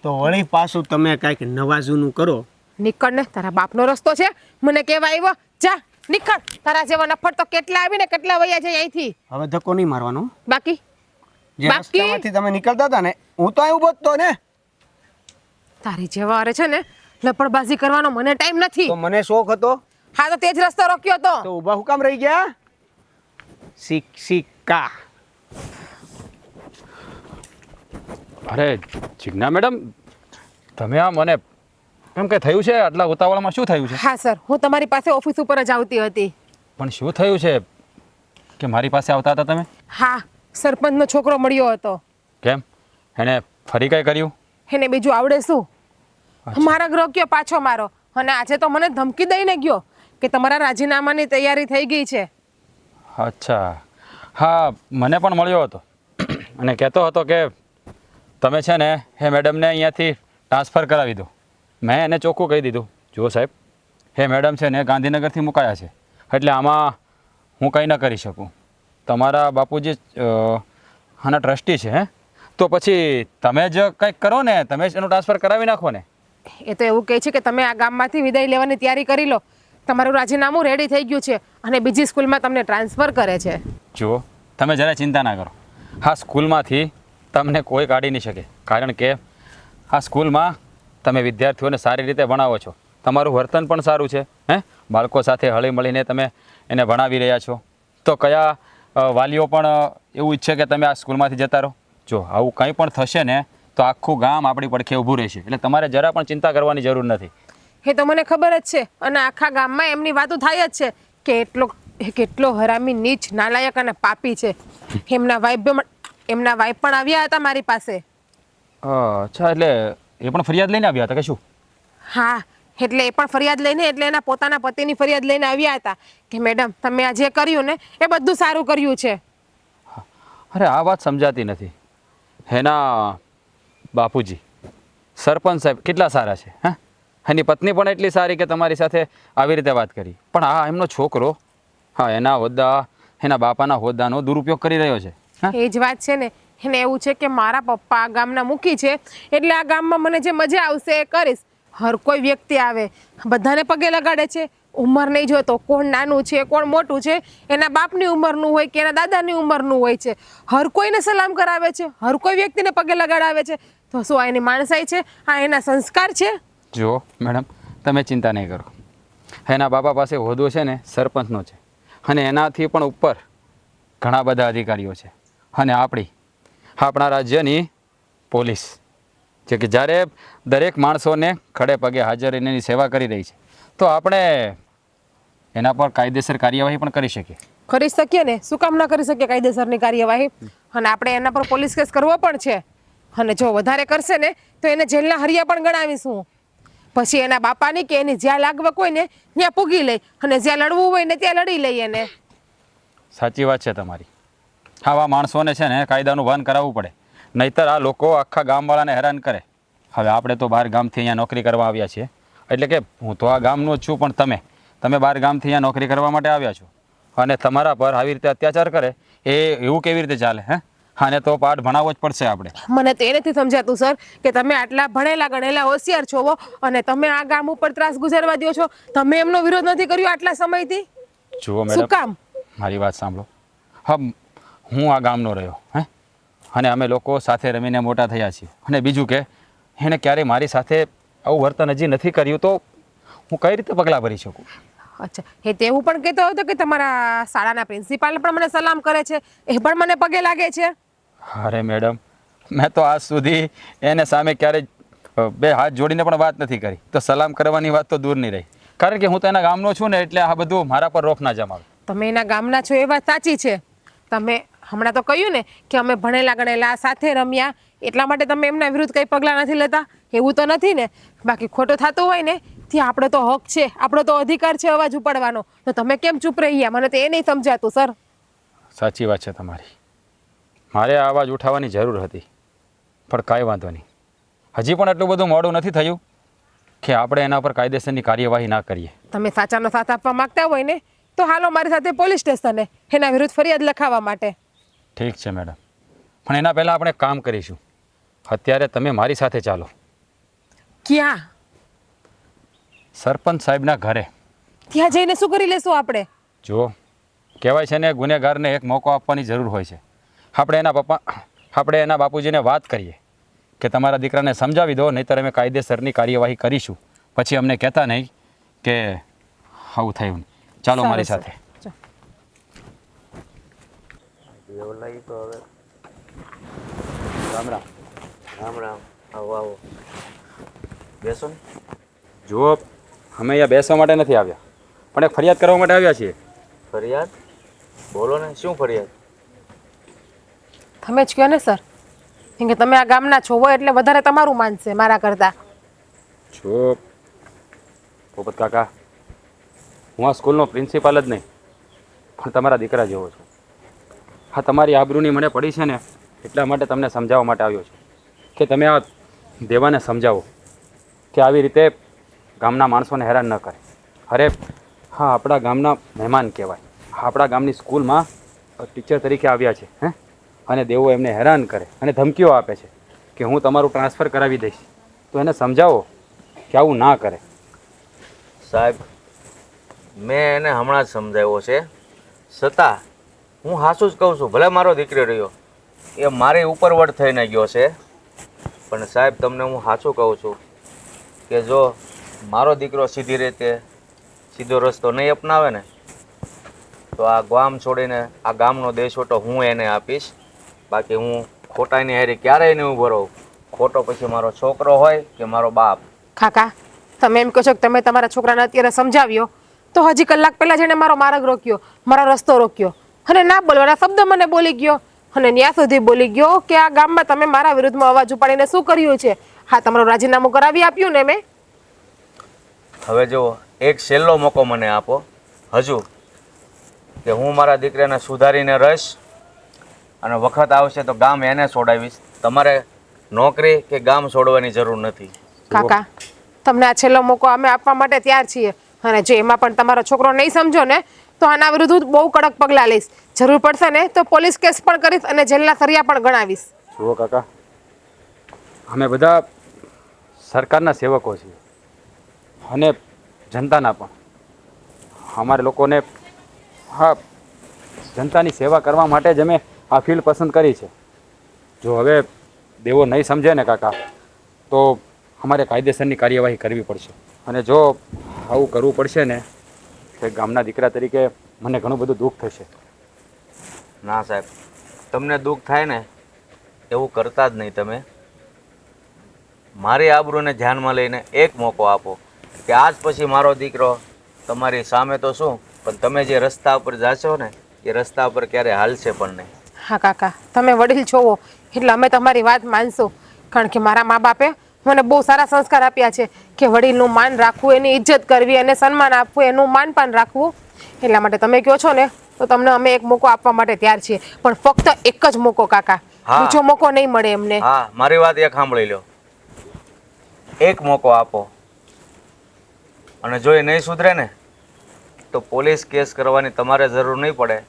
તો વળી પાછું તમે કાંઈક નવાજૂનું કરો. નીકળ ને, તારા બાપનો રસ્તો છે મને કહેવા આવ્યો. જા નીકળ, તારા જેવા નફટ તો કેટલા આવીને કેટલા વયા જાય અહીંથી. હવે ધક્કો નહીં મારવાનો. બાકી જે બાકી? રસ્તામાંથી તમે નીકળતા હતા ને હું તો અહીં ઊભો જ તો ને. તારી જેવા અરે છે ને લપડબાજી કરવાનો મને ટાઈમ નથી. તો મને શોખ હતો હા તો તે જ રસ્તો રોક્યો તો. તો ઊભા હું કામ રહી ગયા? શિક્ષિકા. અરે જિજ્ઞા મેડમ, તમે આ મને એમ કે થયું છે આટલા ઉતાવળમાં શું થયું છે? હા સર, હું તમારી પાસે ઓફિસ ઉપર જ આવતી હતી. પણ શું થયું છે કે મારી પાસે આવતા હતા તમે? હા, સરપંચનો છોકરો મળ્યો હતો. કેમ, એણે ફરી કંઈ કર્યું? એને બીજું આવડે શું? મારા ગ્રહ કયો પાછો મારો, અને આજે તો મને ધમકી દઈને ગયો કે તમારા રાજીનામાની તૈયારી થઈ ગઈ છે. અચ્છા, હા મને પણ મળ્યો હતો અને કહેતો હતો કે તમે છે ને હે મેડમને અહીંયાથી ટ્રાન્સફર કરાવી દો. મેં એને ચોખ્ખું કહી દીધું, જુઓ સાહેબ, હે મેડમ છે ને ગાંધીનગરથી મુકાયા છે, એટલે આમાં હું કંઈ ન કરી શકું. તમારા બાપુજી આના ટ્રસ્ટી છે, હે તો પછી તમે જ કંઈક કરો ને, તમે જ એનું ટ્રાન્સફર કરાવી નાખો ને. એ તો એવું કહે છે કે તમે આ ગામમાંથી વિદાય લેવાની તૈયારી કરી લો, તમારું રાજીનામું રેડી થઈ ગયું છે અને બીજી સ્કૂલમાં તમને ટ્રાન્સફર કરે છે. જુઓ, તમે જરાય ચિંતા ના કરો, આ સ્કૂલમાંથી તમને કોઈ કાઢી નહીં શકે, કારણ કે આ સ્કૂલમાં તમે વિદ્યાર્થીઓને સારી રીતે ભણાવો છો, તમારું વર્તન પણ સારું છે, હે બાળકો સાથે હળી મળીને તમે એને ભણાવી રહ્યા છો. તો કયા વાલીઓ પણ એવું ઈચ્છે કે તમે આ સ્કૂલમાંથી જતા રહો? જો આવું કંઈ પણ થશે ને તો આખું ગામ આપણી પડખે ઊભું રહેશે, એટલે તમારે જરા પણ ચિંતા કરવાની જરૂર નથી. એ તો મને ખબર જ છે, અને આખા ગામમાં એમની વાતો થાય જ છે કે કેટલો હરામી, નીચ, નાલાયક અને પાપી છે. એમના વાઇફ પણ આવ્યા હતા મારી પાસે. અચ્છા, એટલે એ પણ ફરિયાદ લઈને આવ્યા હતા કે શું? હા, એટલે એ પણ ફરિયાદ લઈને, એટલે એના પોતાના પતિની ફરિયાદ લઈને આવ્યા હતા કે મેડમ તમે આ જે કર્યું ને એ બધું સારું કર્યું છે. અરે આ વાત સમજાતી નથી. એના બાપુજી સરપંચ સાહેબ કેટલા સારા છે, હા, એની પત્ની પણ એટલી સારી કે તમારી સાથે આવી રીતે વાત કરી, પણ આ એમનો છોકરો હા એના હોદ્દા, એના બાપાના હોદ્દાનો દુરુપયોગ કરી રહ્યો છે. એ જ વાત છે ને, એને એવું છે કે મારા પપ્પા આ ગામના મુખી છે એટલે આ ગામમાં મને જે મજા આવશે એ કરીશ. હર કોઈ વ્યક્તિ આવે બધાને પગે લગાડે છે, ઉંમર નહીં જોતો, કોણ નાનું છે કોણ મોટું છે, એના બાપની ઉંમરનું હોય કે એના દાદાની ઉંમરનું હોય છે, હર કોઈને સલામ કરાવે છે, હર કોઈ વ્યક્તિને પગે લગાડાવે છે. તો શું આ એની માણસાઈ છે? આ એના સંસ્કાર છે? જુઓ મેડમ, તમે ચિંતા નહીં કરો, એના બાપા પાસે હોદ્દો છે ને સરપંચનો છે, અને એનાથી પણ ઉપર ઘણા બધા અધિકારીઓ છે, અને આપણા રાજ્યની પોલીસ જે કે જ્યારે દરેક માણસોને ખડે પગે હાજર રહીને એની સેવા કરી રહી છે, તો આપણે એના પર કાયદેસર કાર્યવાહી પણ કરી શકીએ ને. શું કામ ના કરી શકીએ કાયદેસરની કાર્યવાહી? અને આપણે એના પર પોલીસ કેસ કરવો પણ છે, અને જો વધારે કરશે ને તો એને જેલના હરિયા પણ ગણાવીશું. પછી એના બાપાની કે એની જ્યાં લાગવક હોય ને ત્યાં પૂગી લઈ, અને જ્યાં લડવું હોય ને ત્યાં લડી લઈએ એને. સાચી વાત છે તમારી. આવા માણસોને છે ને કાયદાનું ભાન કરાવવું પડે, નહીંતર આ લોકો આખા ગામવાળાને હેરાન કરે. હવે આપણે તો બહાર ગામથી અહીંયા નોકરી કરવા આવ્યા છીએ, એટલે કે હું તો આ ગામનો જ છું, પણ તમે બહાર ગામથી અહીંયા નોકરી કરવા માટે આવ્યા છો, અને તમારા પર આવી રીતે અત્યાચાર કરે એ એવું કેવી રીતે ચાલે? હે, આને તો પાઠ ભણાવવો જ પડશે આપણે. મને તો એ નથી સમજાતું સર કે તમે આટલા ભણેલા ગણેલા હોશિયાર છો અને તમે આ ગામ ઉપર ત્રાસ ગુજારવા દો છો. તમે એમનો વિરોધ નથી કર્યો આટલા સમયથી? જુઓ શું કામ? મેડમ, મારી વાત સાંભળો. હા, હું આ ગામનો રહ્યો, હે, અને અમે લોકો સાથે રમીને મોટા થયા છીએ, અને બીજું કે એણે ક્યારેય મારી સાથે આવું વર્તન હજી નથી કર્યું, તો હું કઈ રીતે પગલાં ભરી શકું? અચ્છા, એ તેવું પણ કહેતો હતો કે તમારા શાળાના પ્રિન્સિપાલ પણ મને સલામ કરે છે, એ પણ મને પગે લાગે છે. અરે મેડમ, મેં તો આજ સુધી એને સામે ક્યારેય બે હાથ જોડીને પણ વાત નથી કરી, તો સલામ કરવાની વાત તો દૂરની રહી. કારણ કે હું તો એના ગામનો છું ને, એટલે આ બધું મારા પર રોફ ના જમાવે. તમે એના ગામના છો એ વાત સાચી છે. તમે હમણાં તો કહ્યું ને કે અમે ભણેલા ગણેલા સાથે રમ્યા, એટલા માટે તમે એમના વિરુદ્ધ કંઈ પગલાં નથી લેતા, એવું તો નથી ને? બાકી ખોટું થતું હોય ને ત્યાં આપણો તો હક છે, આપણો તો અધિકાર છે અવાજ ઉપાડવાનો, તો તમે કેમ ચૂપ રહી ગયા? મને તો એ નહીં સમજાતું સર. સાચી વાત છે તમારી, મારે આ અવાજ ઉઠાવવાની જરૂર હતી, પણ કાંઈ વાંધો નહીં. હજી પણ એટલું બધું મોડું નથી થયું કે આપણે એના પર કાયદેસરની કાર્યવાહી ના કરીએ. તમે સાચાનો સાથ આપવા માંગતા હોય ને તો હાલો મારી સાથે પોલીસ સ્ટેશને એના વિરુદ્ધ ફરિયાદ લખાવવા માટે. ઠીક છે મેડમ, પણ એના પહેલાં આપણે એક કામ કરીશું. અત્યારે તમે મારી સાથે ચાલો ક્યાં? સરપંચ સાહેબના ઘરે. ત્યાં જઈને શું કરી લેશું આપણે? જો કહેવાય છે ને, ગુનેગારને એક મોકો આપવાની જરૂર હોય છે. આપણે એના બાપુજીને વાત કરીએ કે તમારા દીકરાને સમજાવી દો, નહીંતર અમે કાયદેસરની કાર્યવાહી કરીશું. પછી અમને કહેતા નહીં કે આવું થયું. ચાલો મારી સારું, સાથે. રામ રામ. રામ રામ. આવો આવો, બેસો ને. જુઓ, અમે અહીંયા બેસવા માટે નથી આવ્યા, પણ એક ફરિયાદ કરવા માટે આવ્યા છીએ. ફરિયાદ? બોલો ને, શું ફરિયાદ? તમે જ કહો ને સર, કેમ કે તમે આ ગામના છો હોય એટલે વધારે તમારું માનશે મારા કરતાં. જો પોપટ કાકા, હું આ સ્કૂલનો પ્રિન્સિપાલ જ નહીં, પણ તમારા દીકરા જેવો છું. હા, તમારી આબરૂની મને પડી છે ને, એટલા માટે તમને સમજાવવા માટે આવ્યો છું કે તમે આ દેવાને સમજાવો કે આવી રીતે ગામના માણસોને હેરાન ન કરે. અરે હા, આપણા ગામના મહેમાન કહેવાય, આપણા ગામની સ્કૂલમાં ટીચર તરીકે આવ્યા છે, અને દેવો એમને હેરાન કરે અને ધમકીઓ આપે છે કે હું તમારું ટ્રાન્સફર કરાવી દઈશ. તો એને સમજાવો કે આવું ના કરે. સાહેબ, મેં એને હમણાં જ સમજાવ્યો છે, છતાં હું હાસું જ કહું છું. ભલે મારો દીકરો રહ્યો એ મારી ઉપરવટ થઈને ગયો છે, પણ સાહેબ તમને હું સાચું કહું છું કે જો મારો દીકરો સીધી રીતે સીધો રસ્તો નહીં અપનાવે ને, તો આ ગામ છોડીને આ ગામનો દેશોટો હું એને આપીશ. બાકી હું ખોટાની હારી ક્યારેય નહીં ઊભો રહું. ખોટો પછી મારો છોકરો હોય કે મારો બાપ. કાકા, તમે એમ કહો છો કે તમે તમારા છોકરાને અત્યારે સમજાવ્યો, તો હજી કલાક પહેલાં જેણે મારો માર્ગ રોક્યો, મારો રસ્તો રોક્યો અને ના બોલવાના શબ્દ મને બોલી ગયો, અને ત્યાં સુધી બોલી ગયો કે આ ગામમાં તમે મારા વિરુદ્ધમાં અવાજ ઉપાડીને શું કર્યું છે? હા, તમારું રાજીનામું કરાવી આપ્યું ને મેં. હવે જુઓ, એક છેલ્લો મોકો મને આપો હજુ, કે હું મારા દીકરાને સુધારીને રહીશ, અને વખત આવશે તો ગામ એને છોડાવીશ. તમારે નોકરી કે ગામ છોડવાની જરૂર નથી. કાકા, તમને આ છેલ્લો મોકો અમે આપવા માટે તૈયાર છીએ, અને જો એમાં પણ તમારો છોકરો નહીં સમજો ને તો આના વિરુદ્ધ હું બહુ કડક પગલાં લઈશ. જરૂર પડશે ને તો પોલીસ કેસ પણ કરીશ અને જેલના સરિયા પણ ગણાવીશ. જુઓ કાકા, અમે બધા સરકારના સેવકો છીએ અને જનતાના પણ. અમારે લોકોને હા, જનતાની સેવા કરવા માટે જ અમે આ ફિલ્ડ પસંદ કરી છે. જો હવે દેવો નહીં સમજે ને કાકા, તો અમારે કાયદેસરની કાર્યવાહી કરવી પડશે. અને જો આવું કરવું પડશે ને, તો ગામના દીકરા તરીકે મને ઘણું બધું દુઃખ થશે. ના સાહેબ, તમને દુઃખ થાય ને એવું કરતા જ નહીં તમે. મારી આબરૂને ધ્યાનમાં લઈને એક મોકો આપો કે આજ પછી મારો દીકરો તમારી સામે તો શું, પણ તમે જે રસ્તા ઉપર જાશો ને એ રસ્તા ઉપર ક્યારે હાલશે પણ નહીં. હા કાકા, તમે વડીલ છો એટલે અમે તમારી વાત માનશું, કારણ કે મારા મા બાપે મને બહુ સારા સંસ્કાર આપ્યા છે કે વડીલનું માન રાખવું, એની ઇજ્જત કરવી, એને સન્માન આપવું, એનું માનપાન રાખવું. એટલા માટે તમે કહો છો ને તો તમને અમે એક મોકો આપવા માટે તૈયાર છીએ, પણ ફક્ત એક જ મોકો કાકા, બીજો મોકો નહીં મળે એમને. હા, મારી વાત એક સાંભળી લો, એક મોકો આપો, અને જો એ નહીં સુધરે ને તો પોલીસ કેસ કરવાની તમારે જરૂર નહીં પડે.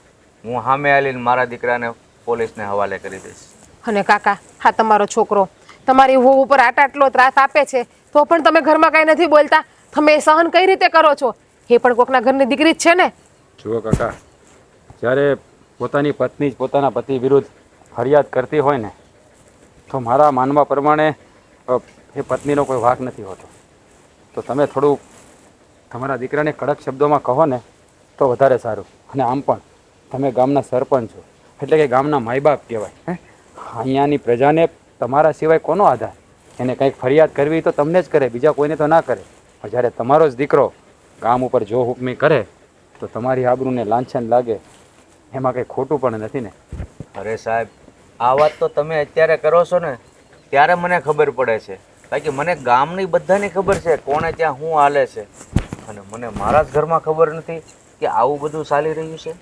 હું સામે આવીને મારા દીકરાને પોલીસને હવાલે કરી દઈશ. અને કાકા, હા તમારો છોકરો તમારી વહુ ઉપર આટલો ત્રાસ આપે છે તો પણ તમે ઘરમાં કાંઈ નથી બોલતા, તમે એ સહન કઈ રીતે કરો છો? એ પણ કોકના ઘરની દીકરી જ છે ને. જુઓ કાકા, જ્યારે પોતાની પત્ની જ પોતાના પતિ વિરુદ્ધ ફરિયાદ કરતી હોય ને, તો મારા માનવા પ્રમાણે એ પત્નીનો કોઈ વાંક નથી હોતો. તો તમે થોડું તમારા દીકરાને કડક શબ્દોમાં કહો ને તો વધારે સારું. અને આમ પણ તમે ગામના સરપંચ છો, એટલે કે ગામના માય બાપ કહેવાય. અહીંયાની પ્રજાને તમારા સિવાય કોનો આધાર? એને કંઈક ફરિયાદ કરવી તો તમને જ કરે, બીજા કોઈને તો ના કરે. પણ જ્યારે તમારો જ દીકરો ગામ ઉપર જો હુકમી કરે તો તમારી આબરૂને લાંછન લાગે, એમાં કંઈ ખોટું પણ નથી ને. અરે સાહેબ, આ વાત તો તમે અત્યારે કરો છો ને ત્યારે મને ખબર પડે છે, બાકી મને ગામની બધાની ખબર છે કોણે ત્યાં શું હાલે છે, અને મને મારા જ ઘરમાં ખબર નથી કે આવું બધું ચાલી રહ્યું છે.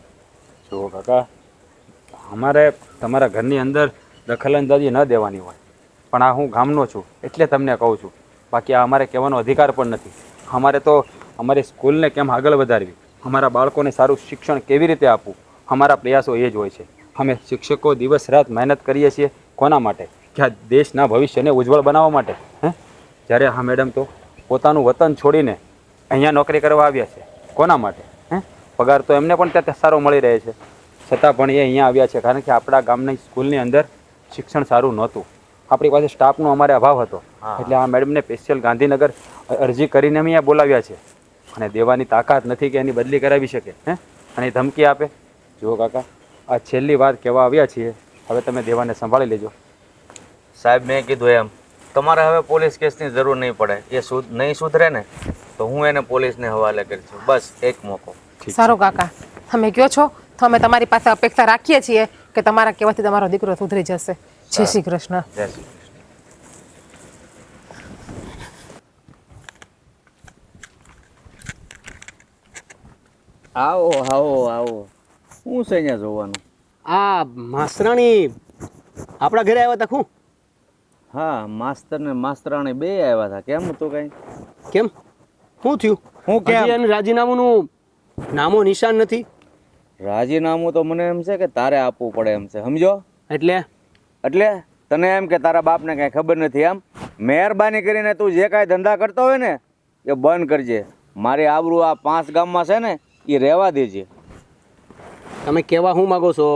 જુઓ કાકા, અમારે તમારા ઘરની અંદર દખલઅંદાજી ન દેવાની હોય, પણ આ હું ગામનો છું એટલે તમને કહું છું, બાકી આ અમારે કહેવાનો અધિકાર પણ નથી. અમારે તો અમારી સ્કૂલને કેમ આગળ વધારવી, અમારા બાળકોને સારું શિક્ષણ કેવી રીતે આપવું, અમારા પ્રયાસો એ જ હોય છે. અમે શિક્ષકો દિવસ રાત મહેનત કરીએ છીએ કોના માટે? કે આ દેશના ભવિષ્યને ઉજ્જવળ બનાવવા માટે. જ્યારે હા મેડમ તો પોતાનું વતન છોડીને અહીંયા નોકરી કરવા આવ્યા છે, કોના માટે? પગાર તો એમને પણ ત્યાં સારો મળી રહે છે, છતાં પણ એ અહીંયા આવ્યા છે કારણ કે આપણા ગામની સ્કૂલની અંદર શિક્ષણ સારું નહોતું, આપણી પાસે સ્ટાફનો અમારે અભાવ હતો, એટલે આ મેડમને સ્પેશિયલ ગાંધીનગર અરજી કરીને અમે અહીંયા બોલાવ્યા છે, અને દેવાની તાકાત નથી કે એની બદલી કરાવી શકે, અને એ ધમકી આપે. જુઓ કાકા, આ છેલ્લી વાત કહેવા આવ્યા છીએ, હવે તમે દેવાને સંભાળી લેજો. સાહેબ, મેં કીધું એમ તમારે હવે પોલીસ કેસની જરૂર નહીં પડે, એ નહીં સુધરે ને તો હું એને પોલીસને હવાલે કરીશું, બસ એક મોકો. સારું કાકા, તમે કહો છો તો અમે તમારી પાસે અપેક્ષા રાખીએ છીએ કે તમારા કહેવાથી તમારો દીકરો સુધરી જશે. જય શ્રી કૃષ્ણ. જય શ્રી કૃષ્ણ. આવો આવો આવો, શું છે અહીંયા જોવાનું? આ માસ્તરાણી આપણા ઘરે આવ્યા હતા શું? હા, માસ્તર ને માસ્તરાણી બે આવ્યા હતા. કેમ હતું કઈ? કેમ શું થયું? હું કેમ? હજી એનું રાજીનામુંનું નામો નિશાન નથી. રાજીનામું તો મને એમ છે કે તારે આપવું પડે એમ છે, સમજો? એટલે તને એમ કે તારા બાપને કઈ ખબર નથી એમ? મહેરબાની કરીને તું જે કાંઈ ધંધા કરતો હોય ને એ બંધ કરજે. મારી આબરૂ આ 5 ગામમાં છે ને એ રહેવા દેજે. તમે કહેવા શું માગો છો?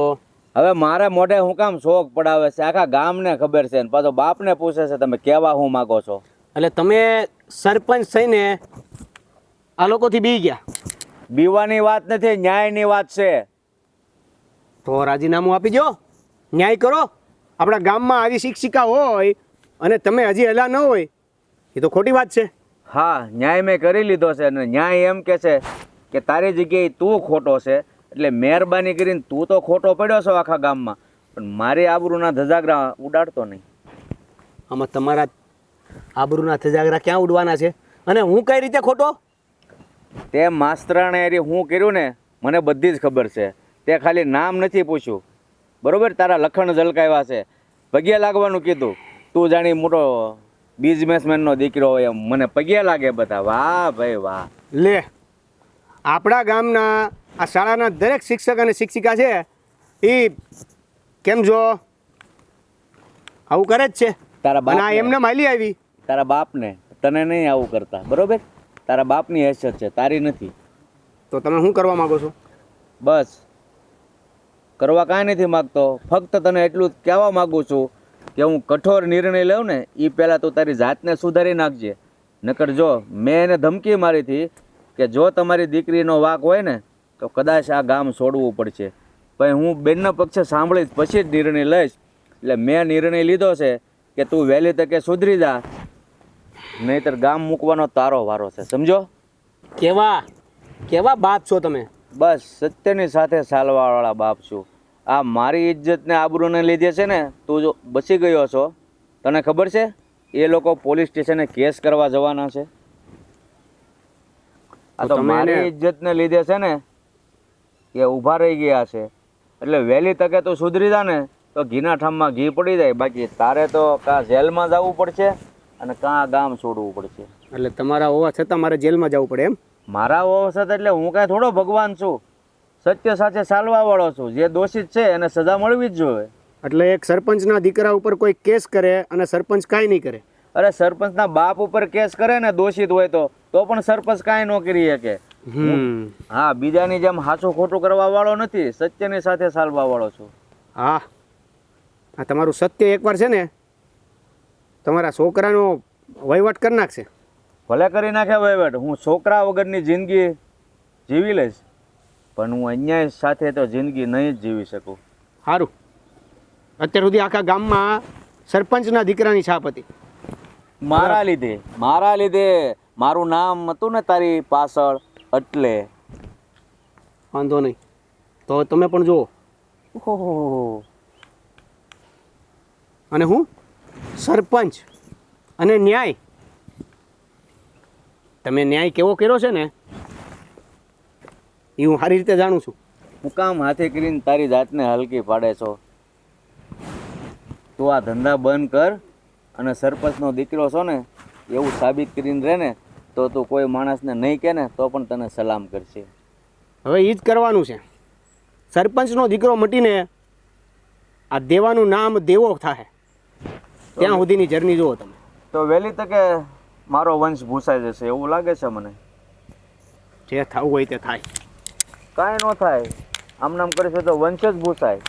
હવે મારે મોઢે હું કામ શોખ પડાવે છે? આખા ગામને ખબર છે ને પાછો બાપને પૂછે છે તમે કહેવા શું માગો છો? એટલે તમે સરપંચ થઈને આ લોકોથી બી ગયા? બીવાની વાત નથી, ન્યાયની વાત છે. તો રાજીનામું આપી દો, ન્યાય કરો. આપણા ગામમાં આવી શિક્ષિકા હોય અને તમે હજી હલા ન હોય એ તો ખોટી વાત છે. હા, ન્યાય મેં કરી લીધો છે અને ન્યાય એમ કે છે કે તારી જગ્યાએ તું ખોટો છે, એટલે મહેરબાની કરીને તું તો ખોટો પડ્યો છો આખા ગામમાં, પણ મારી આબરૂના ધજાગરા ઉડાડતો નહીં. આમાં તમારા આબરૂના ધજાગરા ક્યાં ઉડવાના છે? અને હું કઈ રીતે ખોટો? તે માસ્તરાણે એરી હું કર્યું ને મને બધી જ ખબર છે. તે ખાલી નામ નથી પૂછ્યું, બરોબર? તારા લખણ ઝલકાવ્યા છે, પગે લાગવાનું કીધું. તું જાણી મોટો બિઝનેસમેનનો દીકરો હોય એમ મને પગે લાગે બધા. વાહ ભાઈ વાહ. લે, આપણા ગામના આ શાળાના દરેક શિક્ષક અને શિક્ષિકા છે એ કેમ જો આવું કરે જ છે. તારા અને આ બાપ એમને માલી આવી. તારા બાપને, તને નહીં આવું કરતા, બરોબર? તારા બાપની હેસિયત છે, તારી નથી. તો તમે શું કરવા માંગો છો? બસ કરવા કાંઈ નથી માગતો, ફક્ત તને એટલું જ કહેવા માગું છું કે હું કઠોર નિર્ણય લઉં ને એ પહેલાં તું તારી જાતને સુધારી નાખજે. નકર જો મેં એને ધમકી મારી હતી કે જો તમારી દીકરીનો વાંક હોય ને તો કદાચ આ ગામ છોડવું પડશે, પણ હું બેનના પક્ષે સાંભળીશ પછી જ નિર્ણય લઈશ. એટલે મેં નિર્ણય લીધો છે કે તું વહેલી તકે સુધરી જા, નહીંતર ગામ મૂકવાનો તારો વારો છે, સમજો? કેવા બાપ છો તમે? બસ સત્યની સાથે ચાલવાવાળા બાપ છું. આ મારી ઇજ્જતને આબરૂને લીધે છે ને તું જો બચી ગયો છો. તને ખબર છે એ લોકો પોલીસ સ્ટેશને કેસ કરવા જવાના છે. આ તો મારી ઇજ્જતને લીધે છે ને એ ઊભા રહી ગયા છે. એટલે વહેલી તકે તું સુધરી જા ને તો ઘીના ઠામમાં ઘી પડી જાય, બાકી તારે તો કાં જેલમાં જવું પડશે અને કાં ગામ છોડવું પડશે. એટલે તમારા હોવા છતાં મારે જેલમાં જવું પડે એમ? મારા વખત એટલે હું કાંઈ થોડો ભગવાન છું, સત્ય સાથે ચાલવા વાળો છું. જે દોષિત છે એને સજા મળવી જ જોઈએ. એટલે એક સરપંચના દીકરા ઉપર કોઈ કેસ કરે અને સરપંચ કાંઈ નહીં કરે? અરે સરપંચના બાપ ઉપર કેસ કરે ને દોષિત હોય તો પણ સરપંચ કાંઈ ન કરી શકે. હા, બીજાની જેમ સાચું ખોટું કરવા વાળો નથી, સત્યની સાથે ચાલવા વાળો છું. હા, આ તમારું સત્ય એકવાર છે ને તમારા છોકરાનો વહીવટ કરી નાખશે. ભલે કરી નાખે વહીવટ, હું છોકરા વગરની જિંદગી જીવી લઈશ, પણ હું અન્યાય સાથે તો જિંદગી નહીં જ જીવી શકું. સારું, અત્યાર સુધી આખા ગામમાં સરપંચના દીકરાની છાપ હતી. મારા લીધે મારું નામ હતું ને તારી પાછળ, એટલે. વાંધો નહીં, તો તમે પણ જુઓ. ઓહો, અને હું સરપંચ અને ન્યાય, તમે ન્યાય કેવો કર્યો છે ને એ હું સારી રીતે જાણું છું. હું કામ હાથે કરીને તારી જાતને હલકી પાડે છો? તું આ ધંધા બંધ કર અને સરપંચનો દીકરો છો ને એવું સાબિત કરીને રહે ને તો તું કોઈ માણસને નહીં કહે ને તો પણ તને સલામ કરશે. હવે એ જ કરવાનું છે. સરપંચનો દીકરો મટીને આ દેવાનું નામ દેવો થાય ત્યાં સુધીની જર્ની જુઓ તમે. તો વહેલી તકે મારો વંશ ભૂસાઈ જશે એવું લાગે છે મને. જે થવું હોય તે થાય. કાંઈ ન થાય, આમ નામ કરીશું તો વંશ જ ભૂસાય.